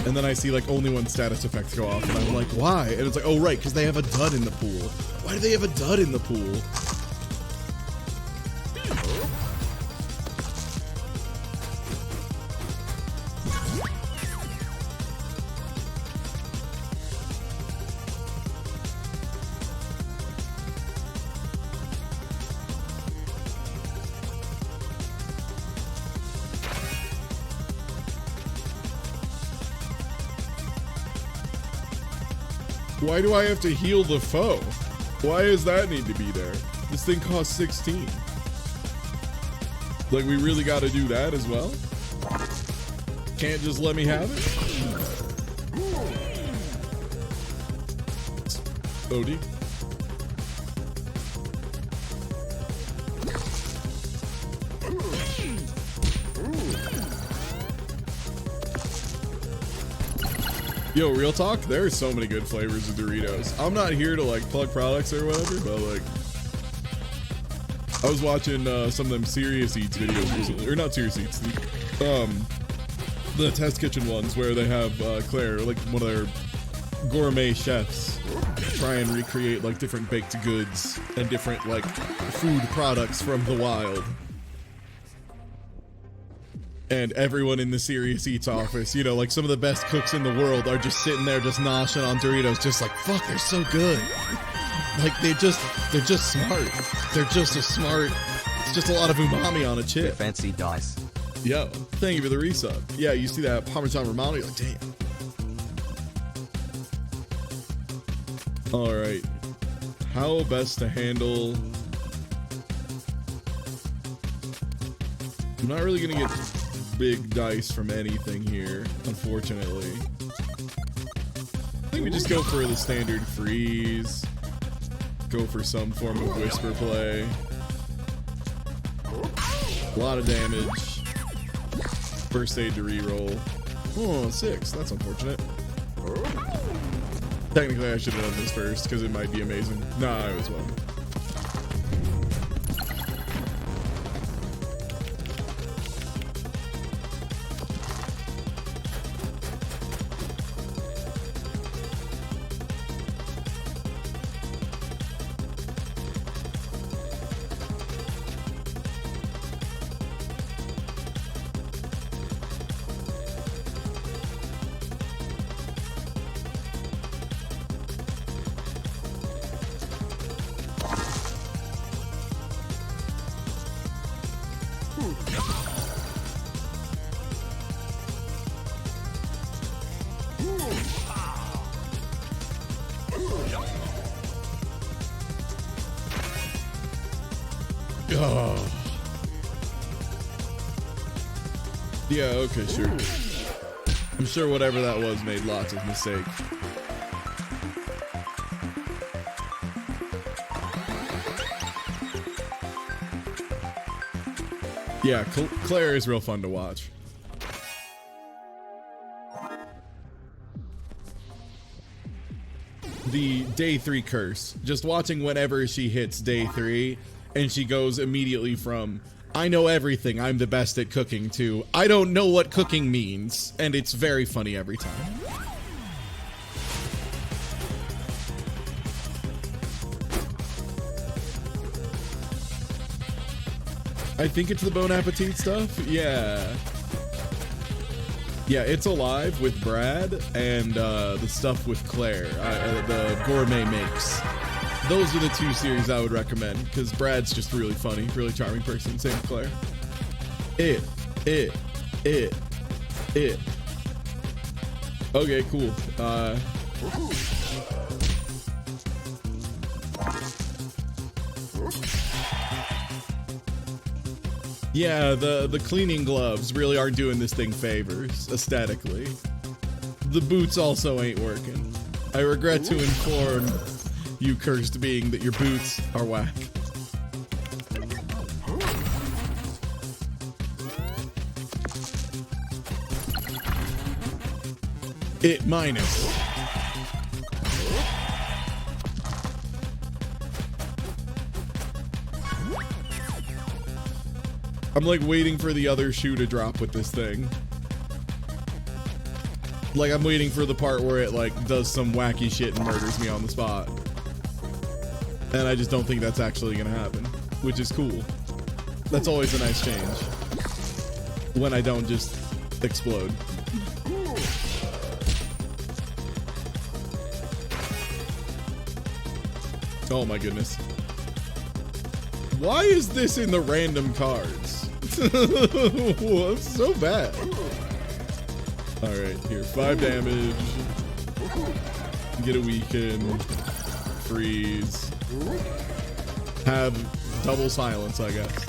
And then I see like only one status effect go off and I'm like, why? And it's like, oh right, because they have a dud in the pool. Why do they have a dud in the pool? Why do I have to heal the foe? Why does that need to be there? This thing costs 16. Like, we really got to do that as well? Can't just let me have it? OD. Yo, real talk, there are so many good flavors of Doritos. I'm not here to like plug products or whatever, but like, I was watching some of them Serious Eats videos recently, or not Serious Eats, the Test Kitchen ones where they have Claire, like one of their gourmet chefs, try and recreate like different baked goods and different like food products from the wild. And everyone in the Serious Eats office, you know, like some of the best cooks in the world are just sitting there just noshing on Doritos, just like, fuck, they're so good. Like they're just smart. They're just a smart, it's just a lot of umami on a chip. Fancy dice. Yo, thank you for the resub. Yeah, you see that Parmesan Romano, you're like, damn. All right, how best to handle, I'm not really gonna get big dice from anything here, unfortunately. I think we just go for the standard freeze. Go for some form of whisper play. A lot of damage. First aid to reroll. Oh, 6. That's unfortunate. Technically, I should have done this first because it might be amazing. Nah, I was well. Oh. Yeah, okay, sure. I'm sure whatever that was made lots of mistakes. Yeah, Claire is real fun to watch. The day 3 curse. Just watching whenever she hits day 3 and she goes immediately from, I know everything, I'm the best at cooking, to, I don't know what cooking means. And it's very funny every time. I think it's the Bon Appetit stuff. Yeah. Yeah, it's Alive with Brad and the stuff with Claire, the Gourmet Makes. Those are the 2 series I would recommend because Brad's just really funny, really charming person. Same with Claire. It. Okay, cool. Yeah, the cleaning gloves really aren't doing this thing favors, aesthetically. The boots also ain't working. I regret to inform you, cursed being, that your boots are whack. It minus. I'm like waiting for the other shoe to drop with this thing. Like I'm waiting for the part where it like does some wacky shit and murders me on the spot. And I just don't think that's actually gonna happen, which is cool. That's always a nice change. When I don't just explode. Oh my goodness. Why is this in the random cards? It's so bad. Alright, here. 5 damage. Get a weaken. Freeze. Have double silence, I guess.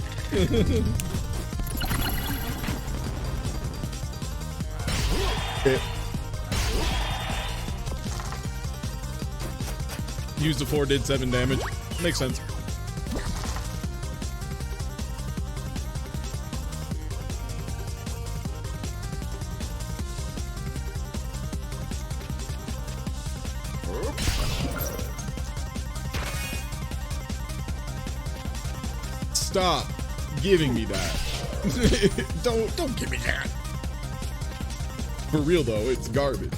Used a 4, did 7 damage. Makes sense. Stop giving me that. Don't give me that. For real though, it's garbage.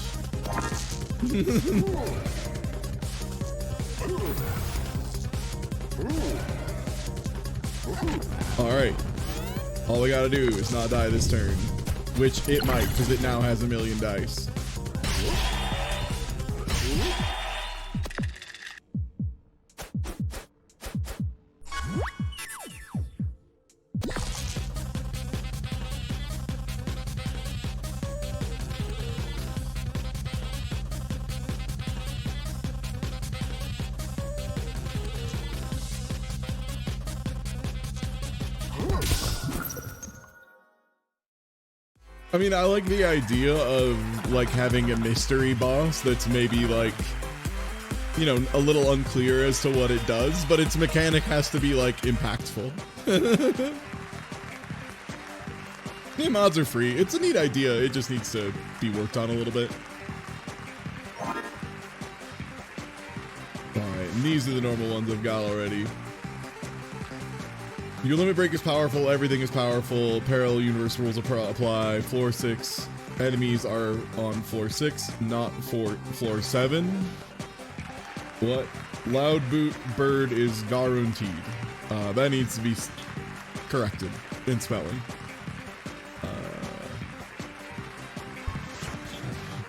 Alright. All I gotta do is not die this turn. Which it might, because it now has 1,000,000 dice. I mean, I like the idea of like having a mystery boss that's maybe like, you know, a little unclear as to what it does, but its mechanic has to be like impactful. Yeah, mods are free. It's a neat idea. It just needs to be worked on a little bit. Alright, and these are the normal ones I've got already. Your limit break is powerful, everything is powerful, parallel universe rules apply, floor 6, enemies are on floor 6, not floor 7. What? Loud bird is guaranteed. That needs to be corrected in spelling.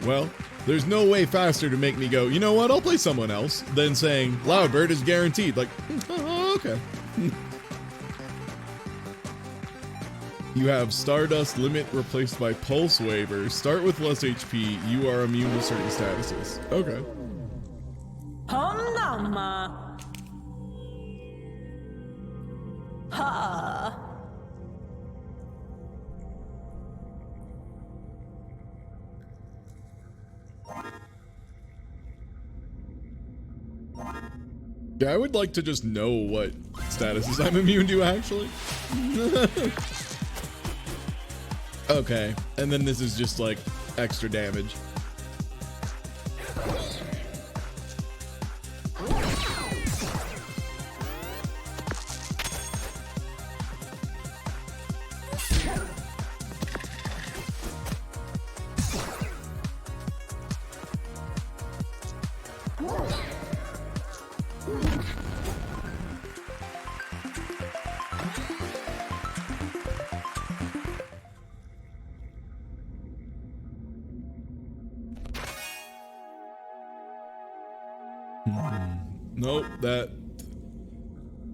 Well, there's no way faster to make me go, you know what, I'll play someone else, than saying, Loud bird is guaranteed. Like, oh, okay. You have Stardust limit replaced by Pulse Waiver. Start with less HP. You are immune to certain statuses. Okay. Honama. Ha. Yeah, I would like to just know what statuses I'm immune to, actually. Okay, and then this is just like extra damage. Nope,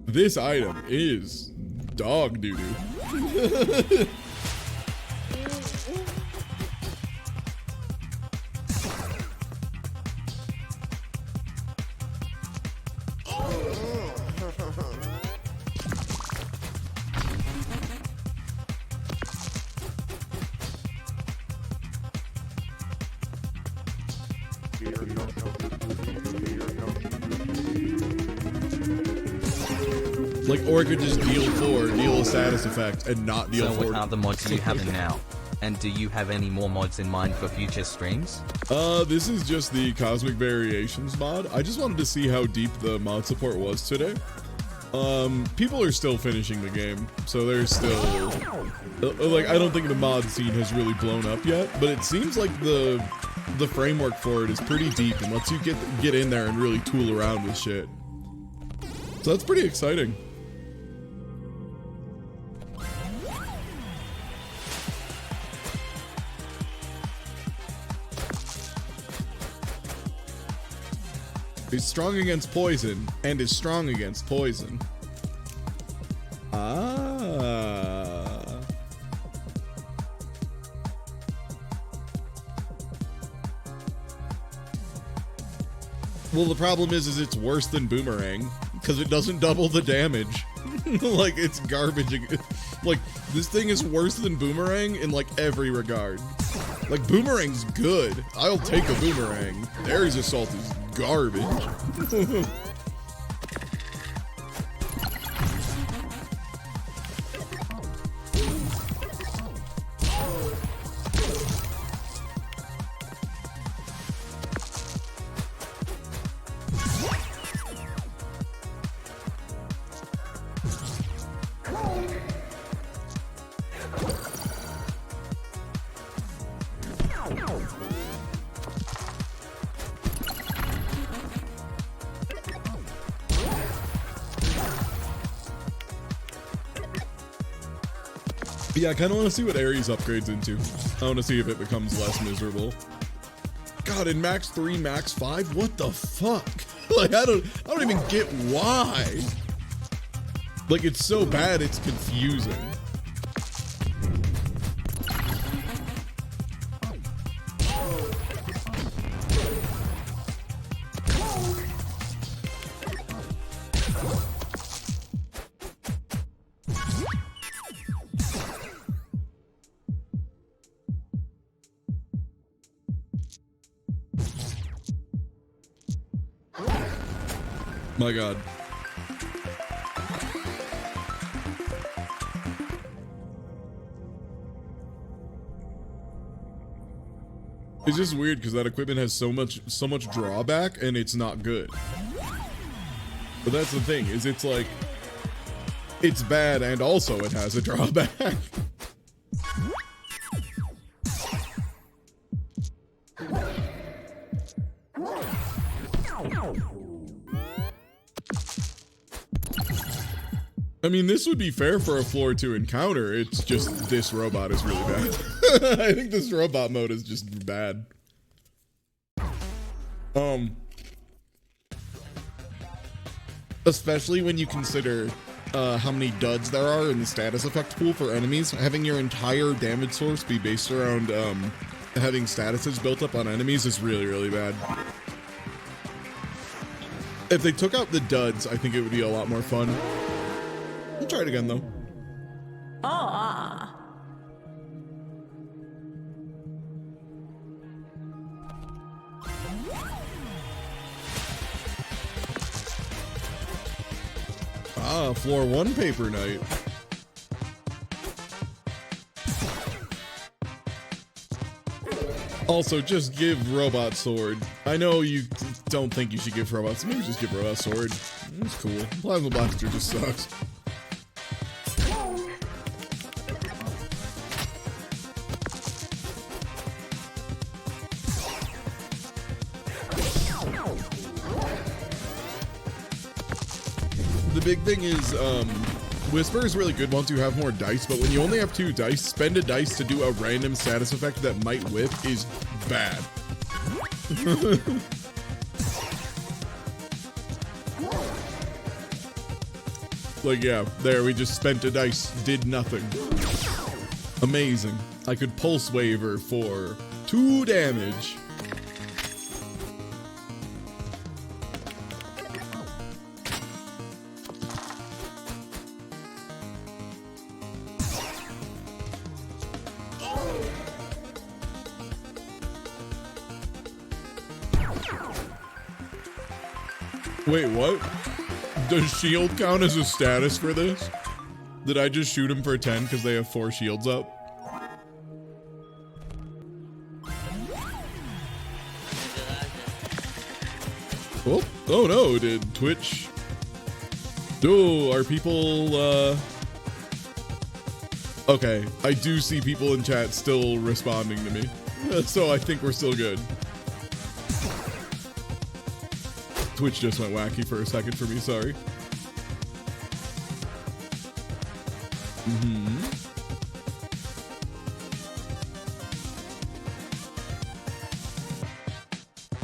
this item is dog doo-doo. Like, or it could just deal a status effect, and not deal 4. So what other mods do you have in now? And do you have any more mods in mind for future streams? This is just the Cosmic Variations mod. I just wanted to see how deep the mod support was today. People are still finishing the game, so there's still... like, I don't think the mod scene has really blown up yet, but it seems like the framework for it is pretty deep and lets you get in there and really tool around with shit. So that's pretty exciting. Is strong against poison and is strong against poison. Ah. Well, the problem is it's worse than Boomerang because it doesn't double the damage. Like, it's garbage. Like, this thing is worse than Boomerang in like every regard. Like, Boomerang's good. I'll take a Boomerang. Ares Assault is garbage. Yeah, I kind of want to see what Ares upgrades into. I want to see if it becomes less miserable. God, in Max 3, Max 5, what the fuck? Like, I don't even get why. Like, it's so bad, it's confusing. My God. It's just weird because that equipment has so much drawback and it's not good. But that's the thing, is it's like, it's bad and also it has a drawback. I mean, this would be fair for a floor 2 encounter. It's just this robot is really bad. I think this robot mode is just bad. Especially when you consider how many duds there are in the status effect pool for enemies. Having your entire damage source be based around having statuses built up on enemies is really, really bad. If they took out the duds, I think it would be a lot more fun. We'll try it again, though. Ah, floor 1 paper knight. Also, just give robot sword. I know you don't think you should give robots. Maybe just give robot sword. It's cool. Plasma blaster just sucks. The big thing is, Whisper is really good once you have more dice, but when you only have 2 dice, spend a dice to do a random status effect that might whip is bad. Like, yeah, there, we just spent a dice, did nothing. Amazing. I could pulse waver for 2 damage. Wait, what? Does shield count as a status for this? Did I just shoot him for 10 because they have 4 shields up? Oh no, did Twitch... Oh, are people, Okay, I do see people in chat still responding to me. So I think we're still good. Twitch just went wacky for a second for me, sorry.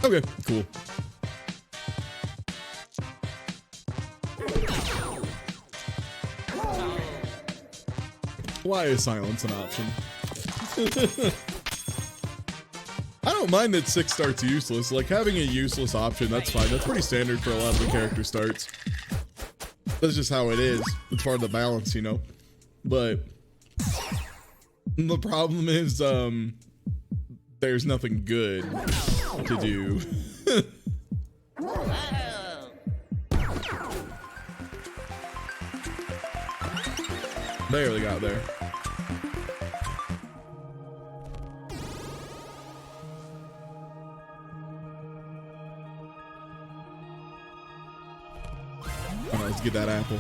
Okay, cool. Why is silence an option? I don't mind that 6 starts useless. Like, having a useless option, that's fine. That's pretty standard for a lot of the character starts. That's just how it is. It's part of the balance, you know? But the problem is, there's nothing good to do. Barely got there. Alright, let's get that apple.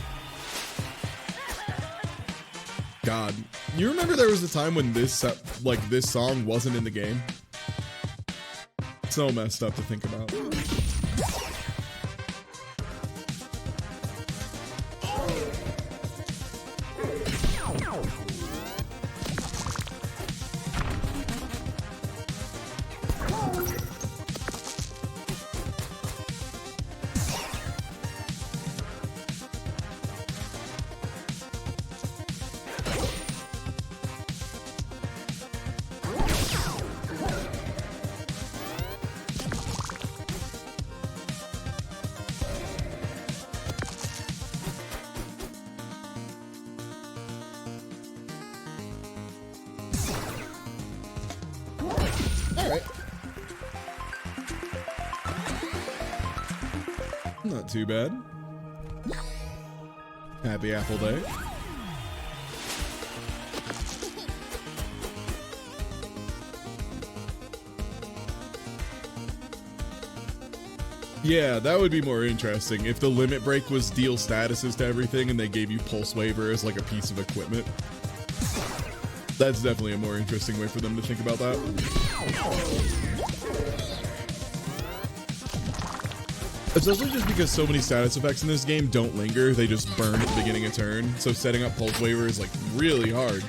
God, you remember there was a time when this song wasn't in the game? So messed up to think about. Not too bad. Happy Apple Day. Yeah, that would be more interesting if the limit break was deal statuses to everything and they gave you pulse waiver as like a piece of equipment. That's definitely a more interesting way for them to think about that. Especially just because so many status effects in this game don't linger, they just burn at the beginning of turn, so setting up pulse waiver is like really hard.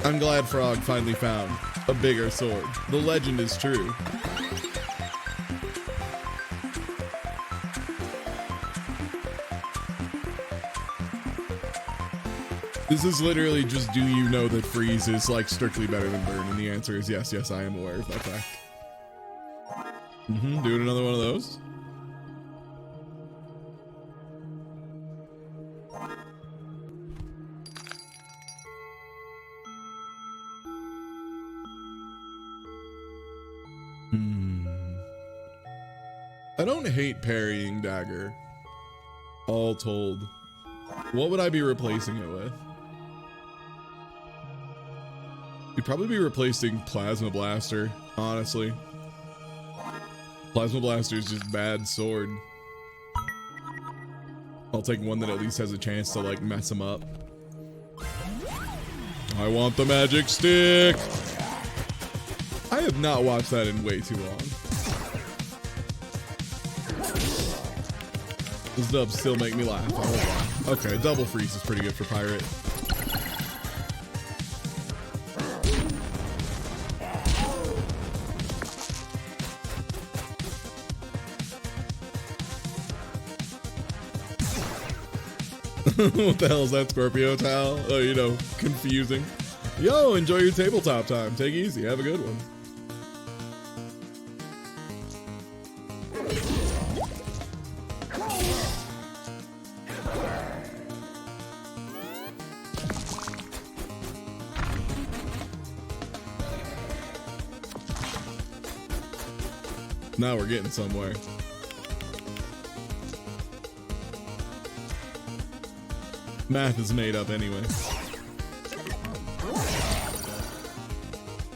I'm glad Frog finally found a bigger sword. The legend is true. This is literally just, do you know that freeze is like strictly better than burn? And the answer is yes, yes, I am aware of that fact. Doing another one of those. I don't hate parrying dagger. All told. What would I be replacing it with? You'd probably be replacing Plasma Blaster, honestly. Plasma Blaster is just bad sword. I'll take one that at least has a chance to like mess him up. I want the magic stick. I have not watched that in way too long. Those dubs still make me laugh. Oh, okay, double freeze is pretty good for pirate. What the hell is that, Scorpio Towel? Oh, you know, confusing. Yo, enjoy your tabletop time. Take it easy. Have a good one. Now we're getting somewhere. Math is made up anyway.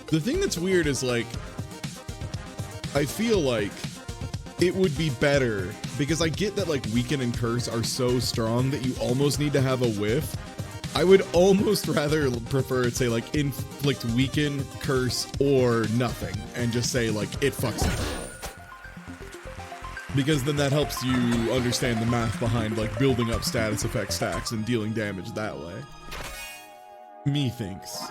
The thing that's weird is like, I feel like it would be better because I get that like weaken and curse are so strong that you almost need to have a whiff. I would almost rather prefer say like inflict weaken, curse, or nothing and just say like it fucks up. Because then that helps you understand the math behind like building up status effect stacks and dealing damage that way. Methinks.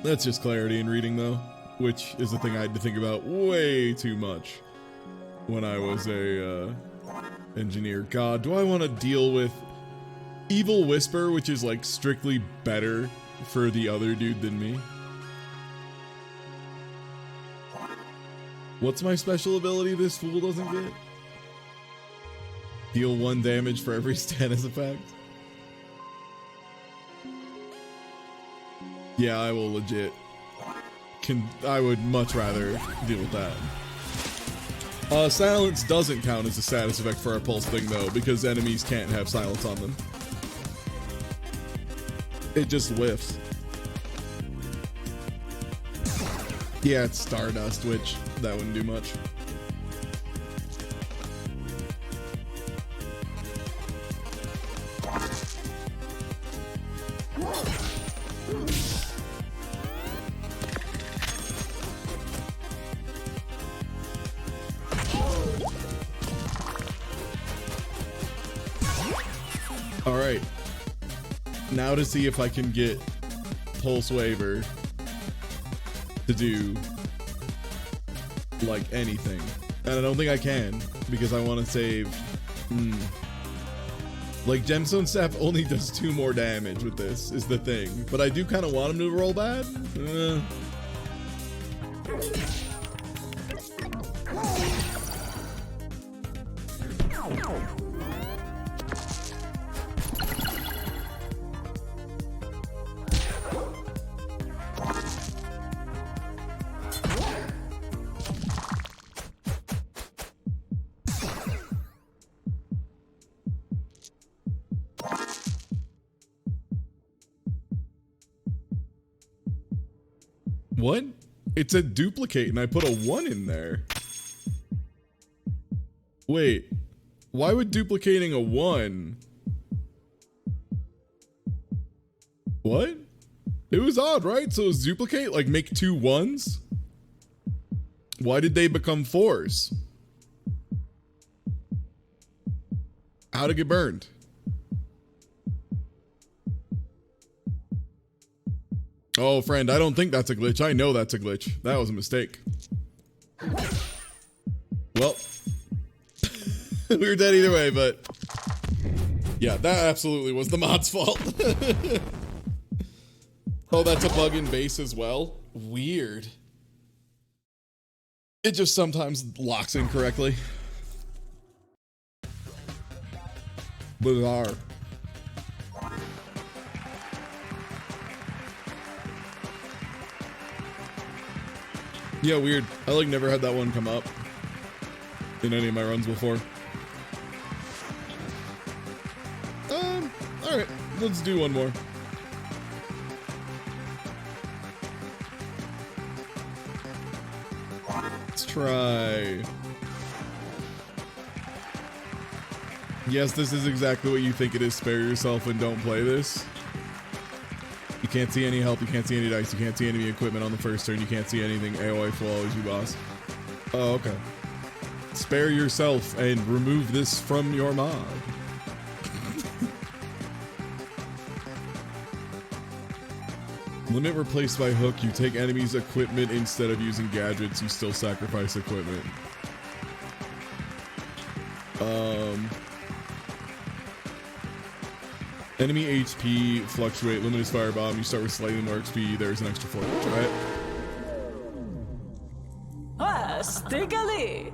That's just clarity in reading though, which is the thing I had to think about way too much when I was a engineer. God, do I want to deal with Evil Whisper, which is like strictly better for the other dude than me? What's my special ability this fool doesn't get? Deal 1 damage for every status effect. Yeah, I will legit. I would much rather deal with that. Silence doesn't count as a status effect for our pulse thing though, because enemies can't have silence on them. It just whiffs. Yeah, it's Stardust, which that wouldn't do much. All right. Now to see if I can get Pulse Waver to do like anything. And I don't think I can because I want to save. Like Gemstone Staff only does 2 more damage with this is the thing. But I do kind of want him to roll bad. What? It said duplicate and I put a 1 in there. Wait, why would duplicating a 1? What? It was odd, right? So it's duplicate, like make 2 1s? Why did they become 4s? How'd it get burned? Oh, friend, I don't think that's a glitch. I know that's a glitch. That was a mistake. Well, we were dead either way, but yeah, that absolutely was the mod's fault. Oh, that's a bug in base as well? Weird. It just sometimes locks incorrectly. Bizarre. Yeah, weird. I like never had that one come up in any of my runs before. Alright, let's do one more. Let's try. Yes, this is exactly what you think it is. Spare yourself and don't play this. You can't see any health, you can't see any dice, you can't see enemy equipment on the first turn, you can't see anything. AOI will always be boss. Oh, okay. Spare yourself and remove this from your mod. Limit replaced by hook. You take enemies' equipment instead of using gadgets. You still sacrifice equipment. Enemy HP fluctuate. Limit is firebomb. You start with slightly more XP. There's an extra 4. Try it. Stickily.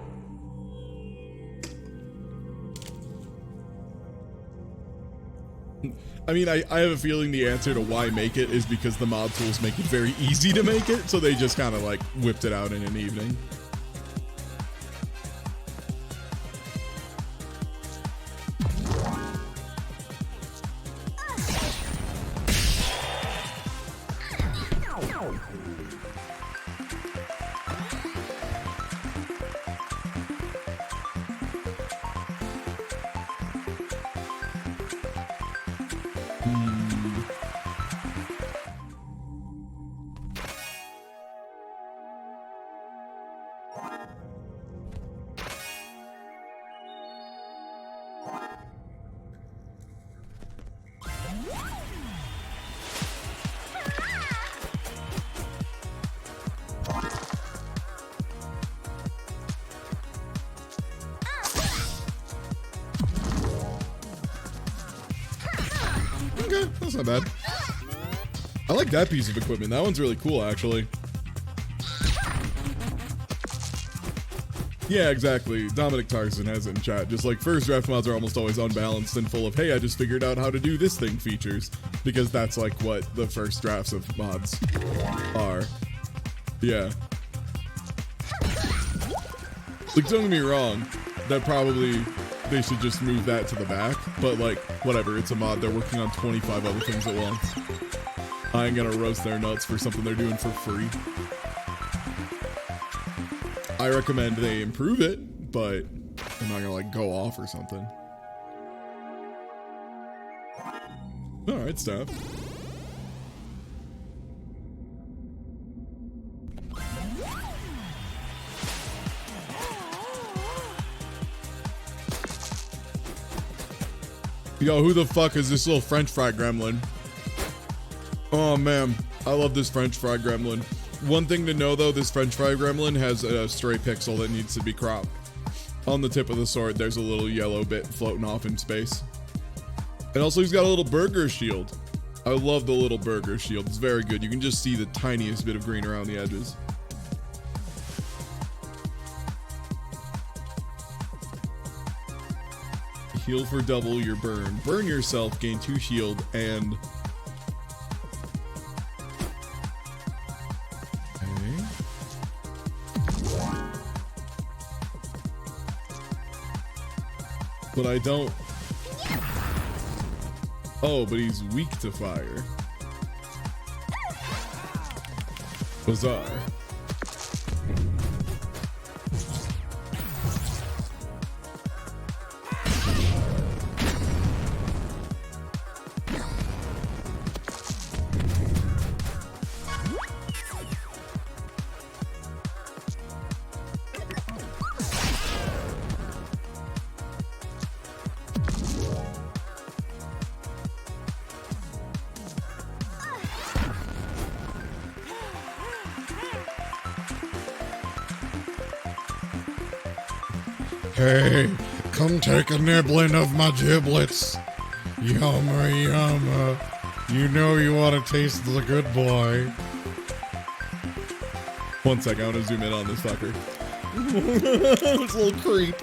I mean, I have a feeling the answer to why make it is because the mod tools make it very easy to make it, so they just kind of like whipped it out in an evening. Okay, that's not bad. I like that piece of equipment. That one's really cool, actually. Yeah, exactly. Dominic Tarson has it in chat. Just like first draft mods are almost always unbalanced and full of, hey, I just figured out how to do this thing features. Because that's like what the first drafts of mods are. Yeah. Like, don't get me wrong. That probably, they should just move that to the back. But like, whatever, it's a mod. They're working on 25 other things at once. I ain't gonna roast their nuts for something they're doing for free. I recommend they improve it, but I'm not gonna like go off or something. All right, Steph. Yo, who the fuck is this little French fry gremlin? Oh man, I love this French fry gremlin. One thing to know though, this French fry gremlin has a stray pixel that needs to be cropped. On the tip of the sword, there's a little yellow bit floating off in space. And also he's got a little burger shield. I love the little burger shield, it's very good. You can just see the tiniest bit of green around the edges. Heal for double your burn. Burn yourself, gain 2 shield, and... Okay. But I don't... Oh, but he's weak to fire. Bizarre. Hey, come take a nibbling of my giblets. Yumma, yumma. You know you want to taste the good boy. One sec, I want to zoom in on this fucker. This little creep.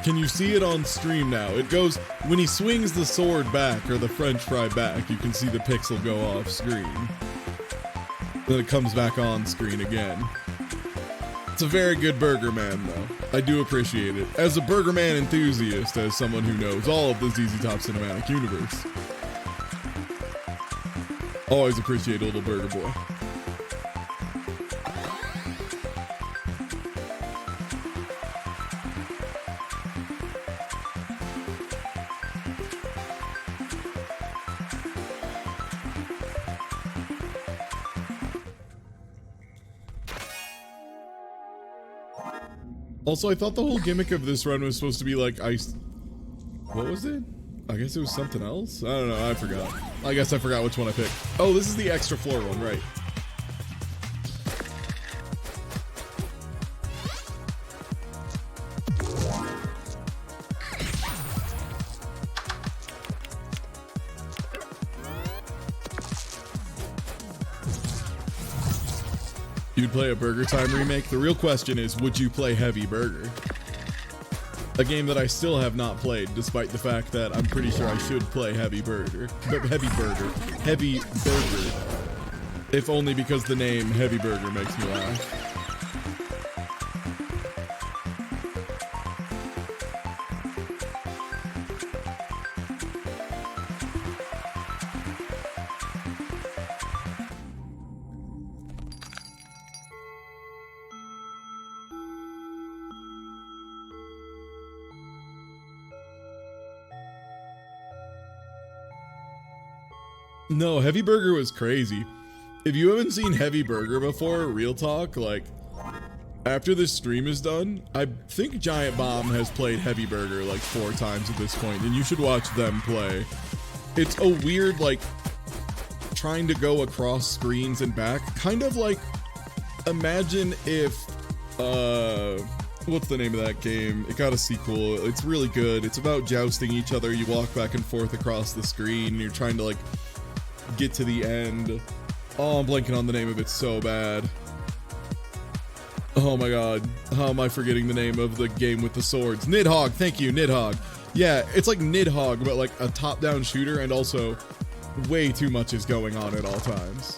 Can you see it on stream now? It goes, when he swings the sword back, or the french fry back, you can see the pixel go off screen. Then it comes back on screen again. It's a very good Burger Man, though. I do appreciate it. As a Burger Man enthusiast, as someone who knows all of the ZZ Top cinematic universe, always appreciate a little Burger Boy. Also, I thought the whole gimmick of this run was supposed to be like ice. What was it? I guess it was something else? I don't know, I forgot. I guess I forgot which one I picked. Oh, this is the extra floor one, right. You'd play a Burger Time remake? The real question is, would you play Heavy Burger? A game that I still have not played, despite the fact that I'm pretty sure I should play Heavy Burger. Heavy Burger. If only because the name Heavy Burger makes me laugh. No, Heavy Burger was crazy. If you haven't seen Heavy Burger before, real talk, like, after this stream is done, I think Giant Bomb has played Heavy Burger like 4 times at this point, and you should watch them play. It's a weird, like, trying to go across screens and back, kind of like, imagine if, what's the name of that game? It got a sequel. It's really good. It's about jousting each other. You walk back and forth across the screen, and you're trying to, like, get to the end. Oh, I'm blanking on the name of it so bad. Oh my god. How am I forgetting the name of the game with the swords? Nidhogg. Thank you, Nidhogg. Yeah, it's like Nidhogg, but like a top-down shooter, and also way too much is going on at all times.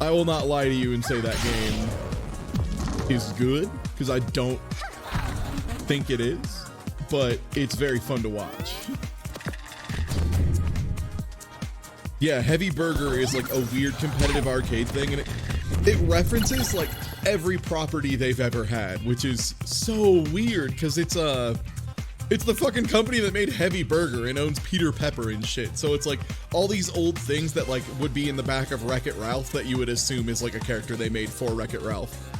I will not lie to you and say that game is good, because I don't think it is, but it's very fun to watch. Yeah, Heavy Burger is like a weird competitive arcade thing, and it references like every property they've ever had, which is so weird because it's the fucking company that made Heavy Burger and owns Peter Pepper and shit. So it's like all these old things that like would be in the back of Wreck-It Ralph that you would assume is like a character they made for Wreck-It Ralph.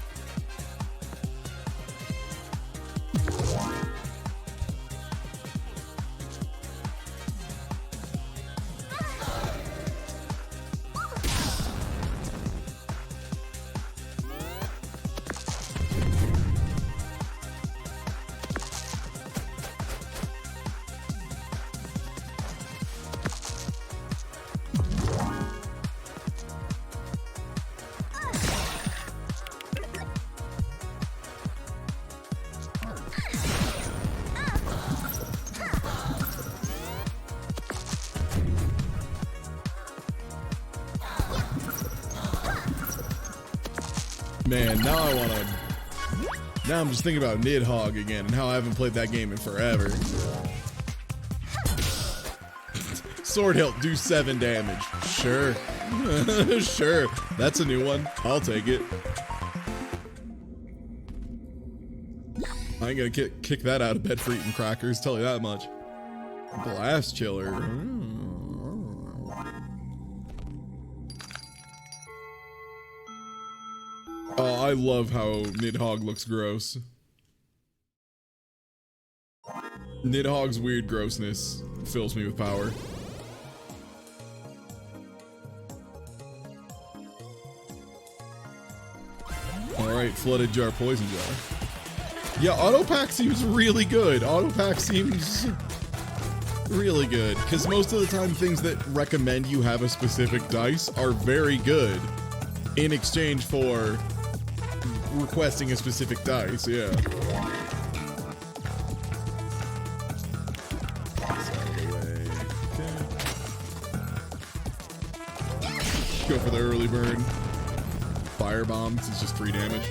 Man, now I'm just thinking about Nidhogg again and how I haven't played that game in forever. Sword hilt, do 7 damage. Sure. Sure. That's a new one. I'll take it. I ain't gonna kick that out of bed for eating crackers, tell you that much. Blast chiller. Oh, I love how Nidhogg looks gross. Nidhogg's weird grossness fills me with power. Alright, flooded jar, poison jar. Yeah, auto pack seems really good. Auto pack seems really good. Because most of the time things that recommend you have a specific dice are very good in exchange for requesting a specific dice, yeah. Go for the early burn. Fire bombs is just 3 damage.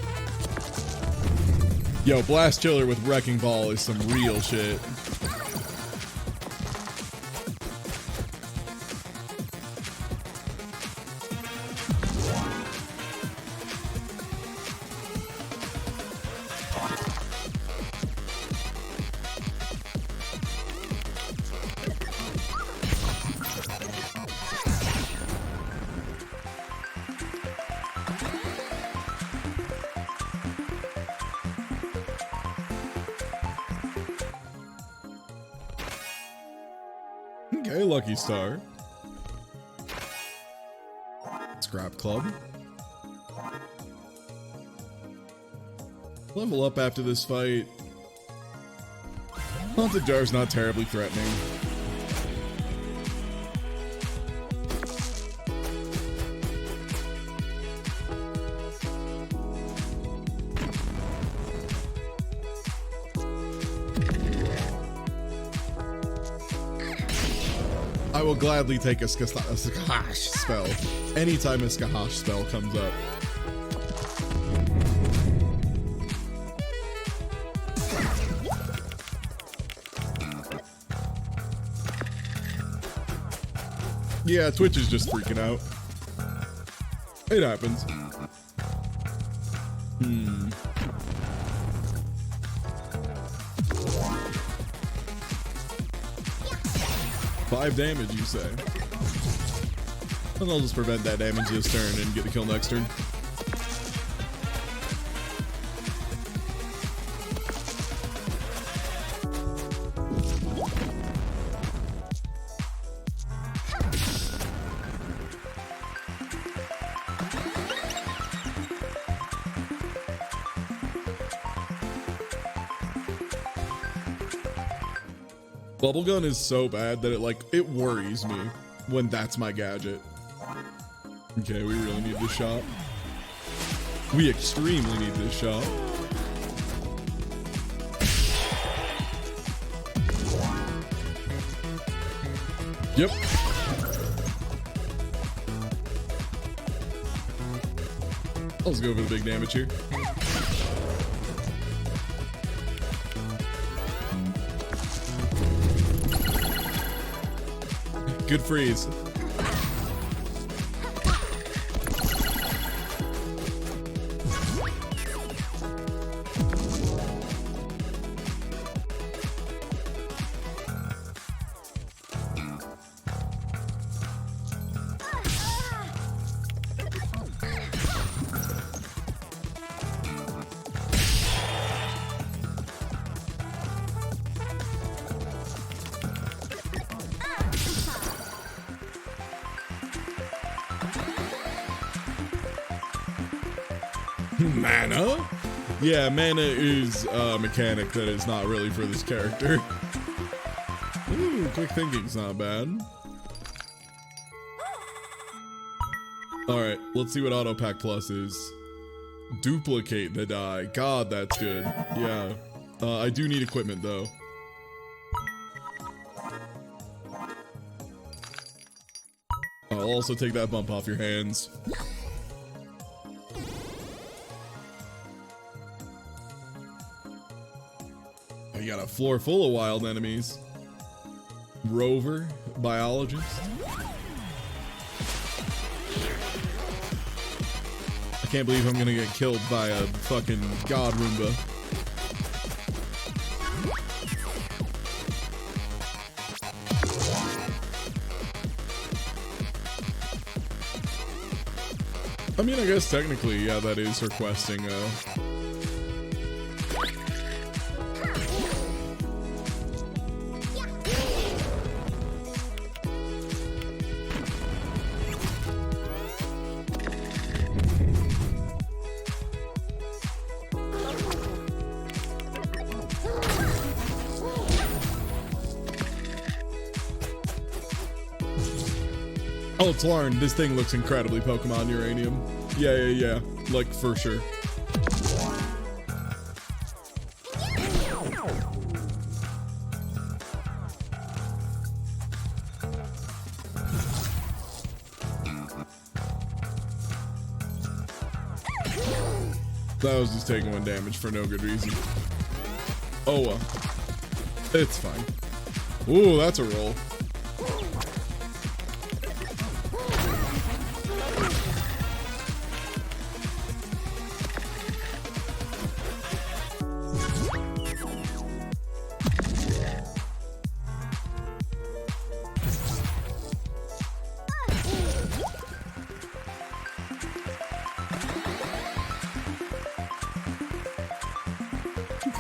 Yo, Blast Chiller with Wrecking Ball is some real shit. Okay, Lucky Star. Scrap Club. Level up after this fight. Haunted Jar's not terribly threatening. I will gladly take a Skahash spell anytime a Skahash spell comes up. Yeah, Twitch is just freaking out. It happens. 5 damage, you say? And I'll just prevent that damage this turn and get the kill next turn. Bubblegum is so bad that it worries me when that's my gadget. Okay, we really need this shot. We extremely need this shot. Yep. Let's go for the big damage here. Good freeze. Mana? Yeah, mana is a mechanic that is not really for this character. Ooh, quick thinking's not bad. Alright, let's see what Auto Pack Plus is. Duplicate the die. God, that's good. Yeah. I do need equipment, though. I'll also take that bump off your hands. You got a floor full of wild enemies. Rover, biologist. I can't believe I'm gonna get killed by a fucking god Roomba. I mean, I guess technically, yeah, that is requesting Oh, it's Larn. This thing looks incredibly Pokemon Uranium. Yeah. Like, for sure. That was just taking 1 damage for no good reason. Oh well. It's fine. Ooh, that's a roll.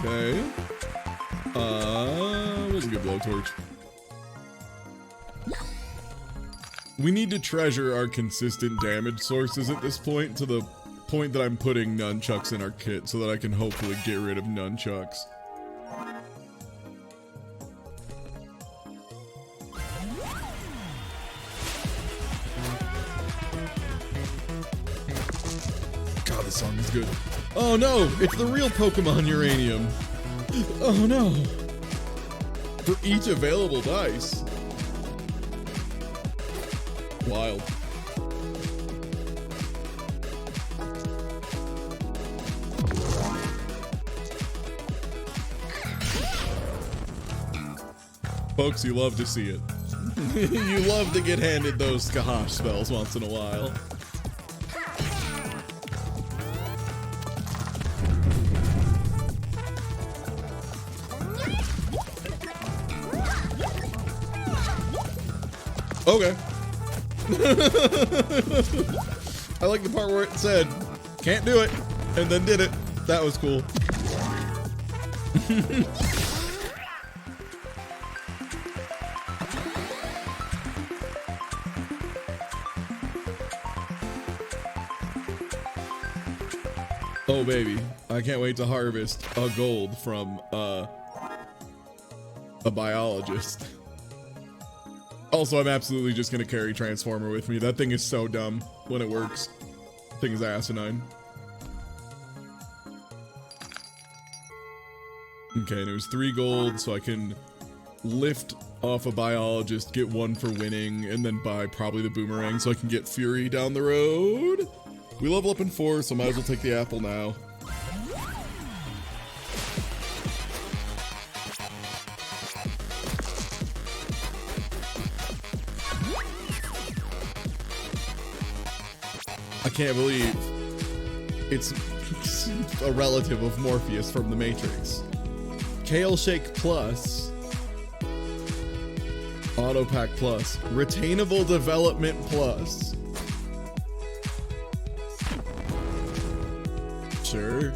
Okay. What's a good blowtorch? We need to treasure our consistent damage sources at this point, to the point that I'm putting nunchucks in our kit so that I can hopefully get rid of nunchucks. God, this song is good. Oh no, it's the real Pokemon Uranium. Oh no. For each available dice. Wild. Folks, you love to see it. You love to get handed those Kahash spells once in a while. Okay. I like the part where it said, can't do it, and then did it. That was cool. Oh baby, I can't wait to harvest a gold from a biologist. Also, I'm absolutely just gonna carry Transformer with me. That thing is so dumb when it works. Thing is asinine. Okay, and it was 3 gold, so I can lift off a biologist, get 1 for winning, and then buy probably the boomerang so I can get Fury down the road. We level up in 4, so might as well take the apple now. I can't believe it's a relative of Morpheus from the Matrix. Kale Shake Plus, Auto Pack Plus, Retainable Development Plus. Sure.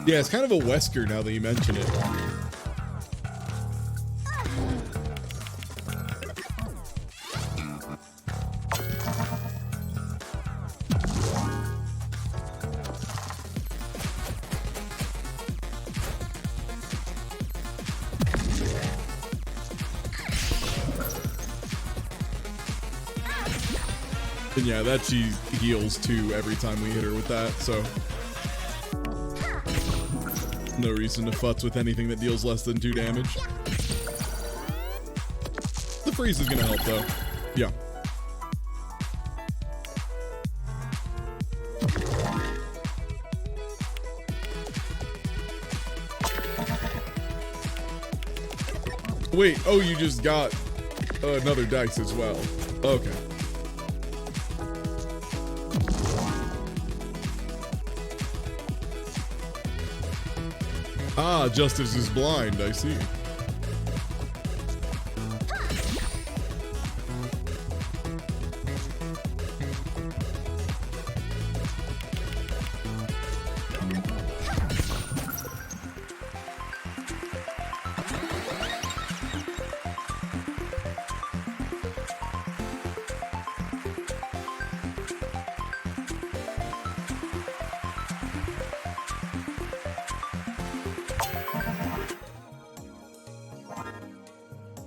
Yeah, it's kind of a Wesker now that you mention it. And yeah, that she heals too every time we hit her with that, so no reason to futz with anything that deals less than 2 damage. The freeze is gonna help though. Yeah. Wait, oh, you just got another dice as well. Okay. Ah, justice is blind, I see.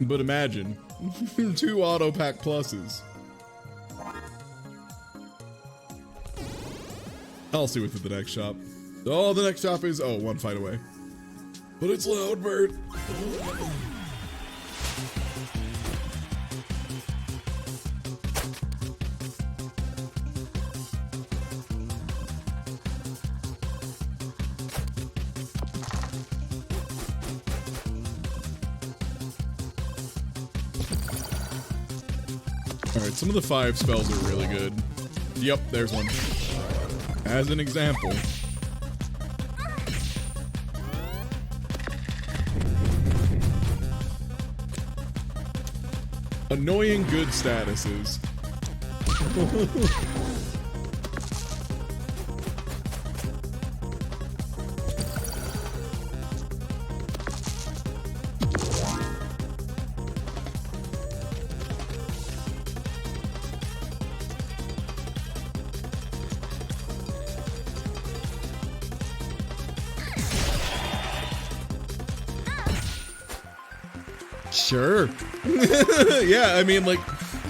But imagine 2 auto pack pluses. I'll see what's at the next shop. Oh, the next shop is 1 fight away. But it's loud, Bert. Alright, some of the 5 spells are really good. Yep, there's one. As an example. Annoying good statuses. Sure. Yeah, I mean, like,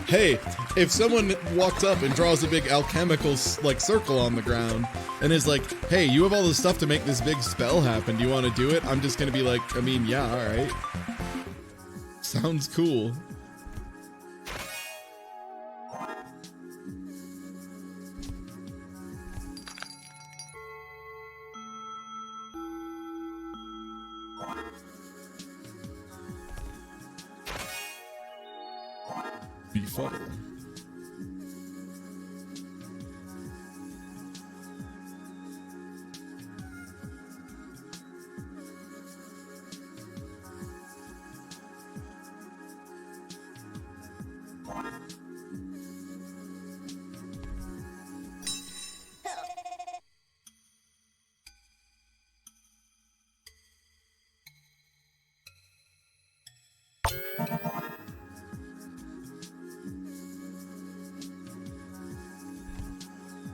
hey, if someone walks up and draws a big alchemical, like, circle on the ground and is like, hey, you have all this stuff to make this big spell happen, do you want to do it? I'm just gonna be like, I mean, yeah, alright. Sounds cool. Befuddle.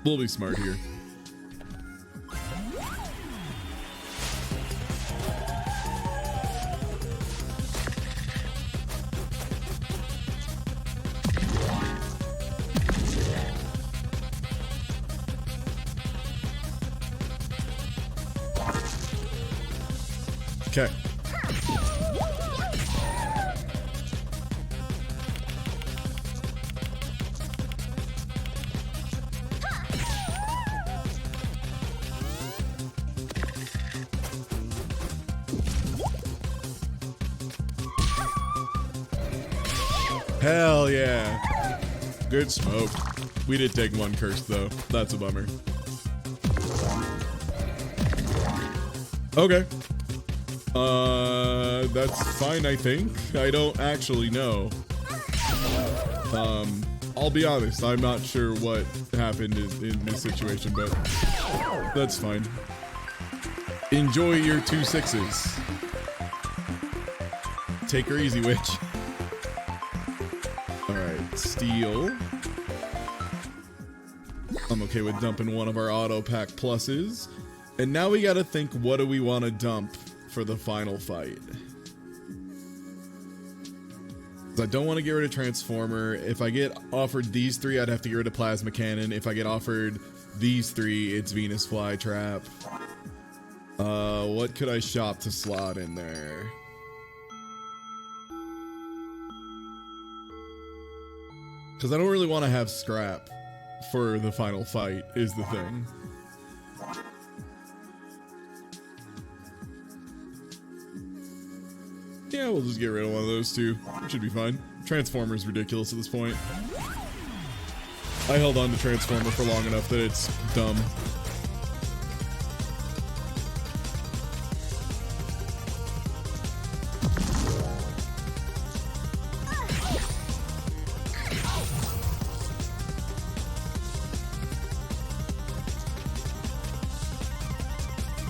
We'll be smart here. Okay. Hell yeah. Good smoke. We did take 1 curse though. That's a bummer. Okay. That's fine, I think. I don't actually know. I'll be honest, I'm not sure what happened in this situation, but that's fine. Enjoy your 2 6s. Take her easy, witch. Alright, steal. I'm okay with dumping one of our auto pack pluses. And now we gotta think, what do we want to dump for the final fight? I don't want to get rid of Transformer. If I get offered these 3, I'd have to get rid of Plasma Cannon. If I get offered these 3, it's Venus Flytrap. What could I shop to slot in there? Because I don't really want to have Scrap for the final fight, is the thing. Yeah, we'll just get rid of one of those 2. It should be fine. Transformer's ridiculous at this point. I held on to Transformer for long enough that it's dumb.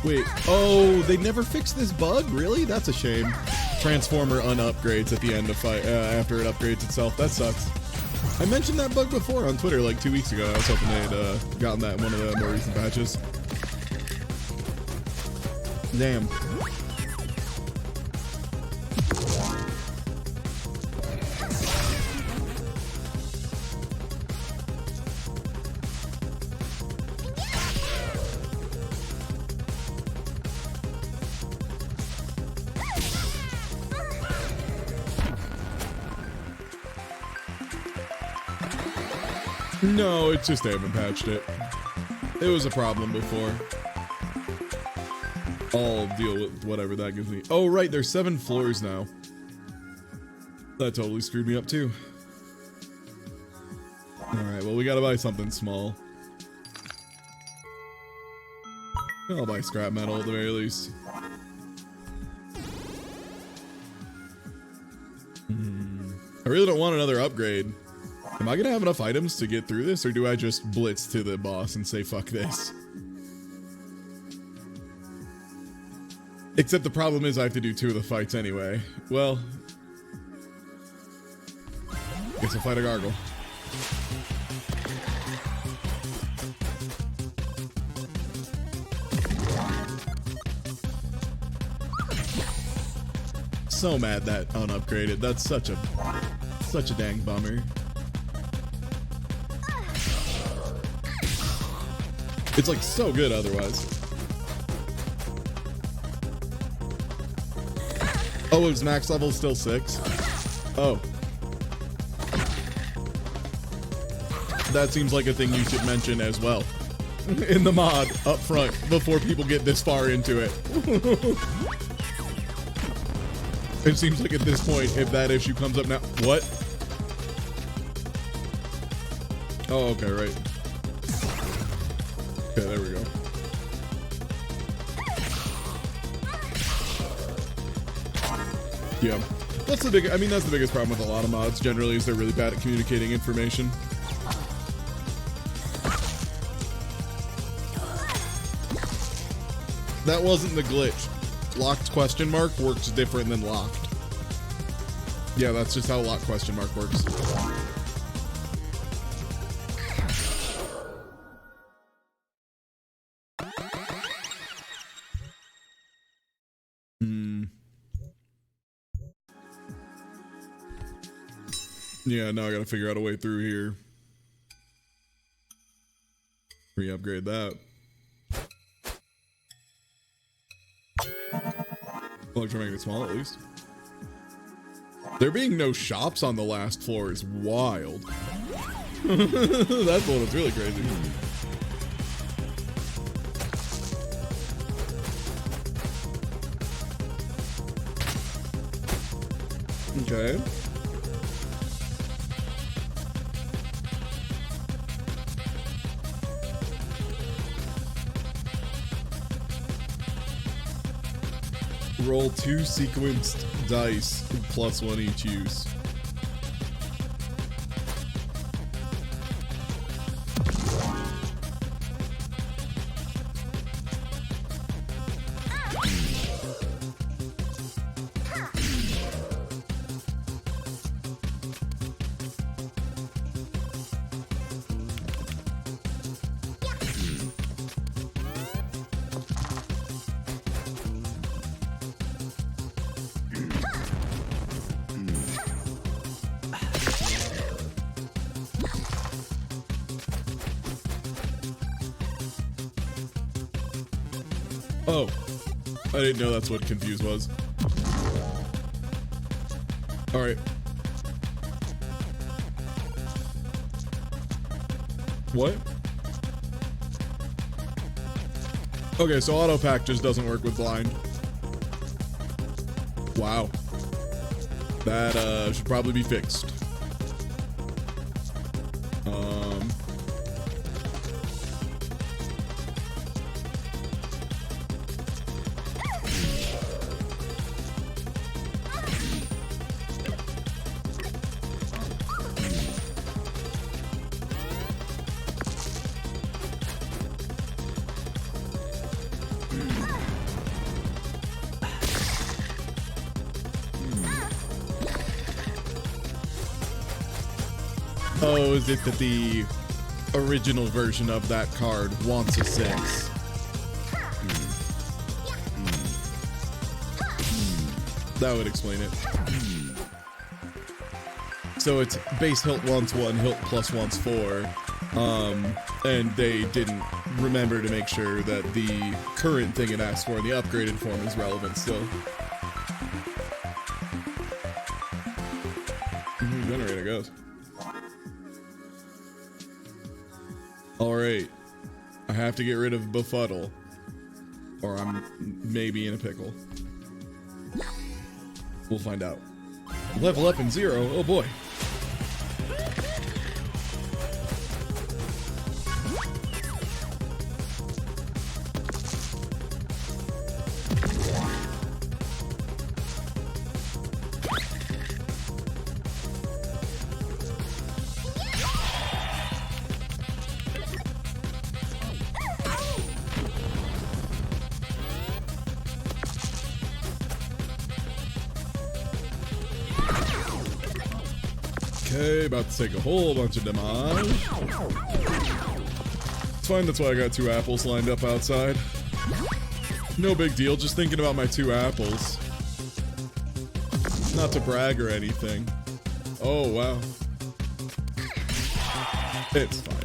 Wait, oh, they never fixed this bug? Really? That's a shame. Transformer unupgrades at the end of fight after it upgrades itself. That sucks. I mentioned that bug before on Twitter like 2 weeks ago. I was hoping they had gotten that in one of the more recent patches. Damn. No, it's just they haven't patched it. It was a problem before. I'll deal with whatever that gives me. Oh, right, there's 7 floors now. That totally screwed me up, too. Alright, well, we gotta buy something small. I'll buy scrap metal at the very least. I really don't want another upgrade. Am I gonna have enough items to get through this, or do I just blitz to the boss and say fuck this? Except the problem is I have to do 2 of the fights anyway. Well, guess I'll fight a gargle. So mad that unupgraded. That's such a dang bummer. It's like so good otherwise. Oh, is max level still 6? Oh. That seems like a thing you should mention as well. In the mod, up front, before people get this far into it. It seems like at this point, if that issue comes up now... What? Oh, okay, right. Okay, there we go. Yeah, that's the biggest problem with a lot of mods generally is they're really bad at communicating information. That wasn't the glitch. Locked question mark works different than locked. Yeah, that's just how locked question mark works. Yeah, now I gotta figure out a way through here. Re-upgrade that. Well, try making it small at least. There being no shops on the last floor is wild. That's one that's really crazy. Okay. Roll 2 sequenced dice, +1 each use. Oh, I didn't know that's what confused was. All right. What? Okay, so auto pack just doesn't work with blind. Wow. That should probably be fixed. Oh, is it that the original version of that card wants a 6? That would explain it. So it's base hilt wants 1, hilt plus wants 4. And they didn't remember to make sure that the current thing it asked for in the upgraded form is relevant still. Generator goes. Alright. I have to get rid of Befuddle, or I'm maybe in a pickle. We'll find out. Level up in 0. Oh boy. Okay, about to take a whole bunch of damage. It's fine, that's why I got 2 apples lined up outside. No big deal, just thinking about my 2 apples. Not to brag or anything. Oh, wow. It's fine.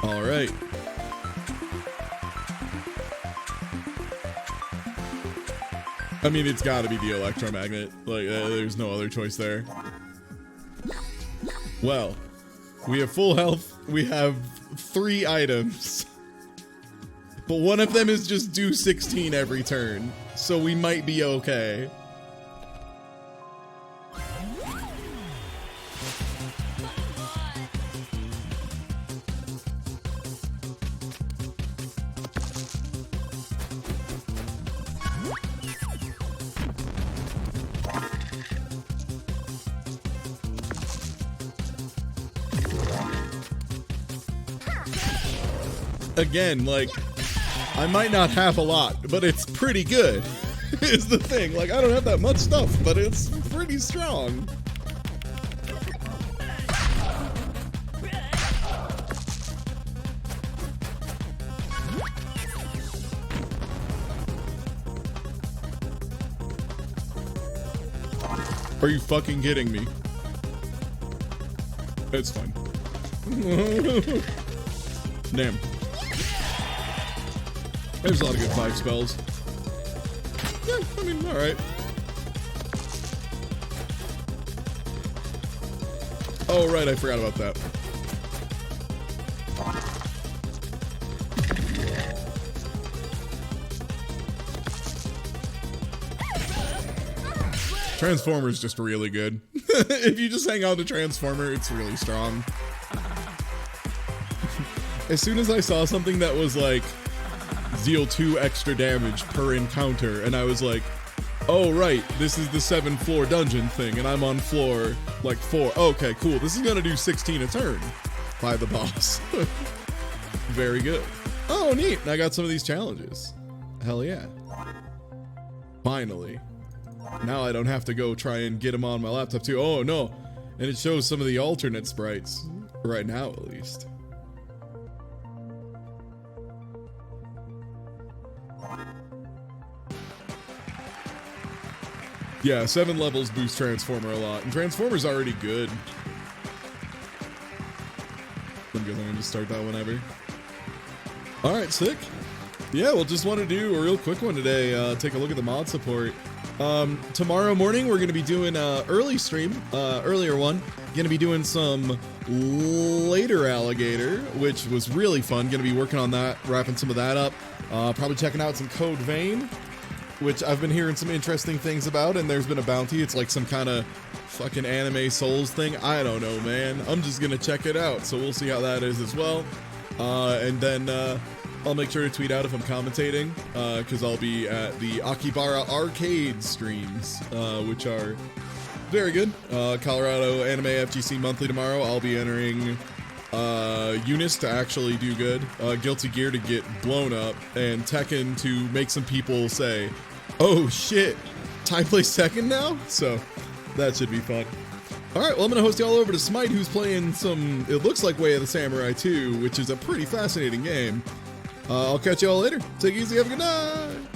All right. I mean, it's got to be the electromagnet. Like, there's no other choice there. Well, we have full health. We have 3 items. But one of them is just do 16 every turn. So we might be okay. Again, like, I might not have a lot, but it's pretty good, is the thing. Like, I don't have that much stuff, but it's pretty strong. Are you fucking kidding me? It's fine. Damn. There's a lot of good 5 spells. Yeah, I mean, alright. Oh, right, I forgot about that. Transformer's just really good. If you just hang out the Transformer, it's really strong. As soon as I saw something that was like, deal 2 extra damage per encounter, and I was like, oh right, this is the 7th floor dungeon thing, and I'm on floor like 4. Okay, cool, this is gonna do 16 a turn by the boss. Very good. Oh neat, I got some of these challenges. Hell yeah. Finally. Now I don't have to go try and get them on my laptop too. Oh no, and it shows some of the alternate sprites, right now at least. Yeah, 7 levels boost Transformer a lot, and Transformer's already good. I'm gonna just start that whenever. All right, sick. Yeah, we'll just want to do a real quick one today. Take a look at the mod support. Tomorrow morning we're gonna be doing an early stream, earlier one. Gonna be doing some later alligator, which was really fun. Gonna be working on that, wrapping some of that up. Probably checking out some Code Vein, which I've been hearing some interesting things about, and there's been a bounty. It's like some kind of fucking anime Souls thing. I don't know, man. I'm just gonna check it out, so we'll see how that is as well. And then I'll make sure to tweet out if I'm commentating, because I'll be at the Akibara Arcade streams, which are very good. Colorado Anime FGC Monthly tomorrow. I'll be entering Eunice to actually do good, Guilty Gear to get blown up, and Tekken to make some people say, oh shit, Ty plays Tekken now? So that should be fun. Alright, well I'm gonna host y'all over to Smite, who's playing some, it looks like Way of the Samurai 2, which is a pretty fascinating game. I'll catch y'all later. Take it easy, have a good night!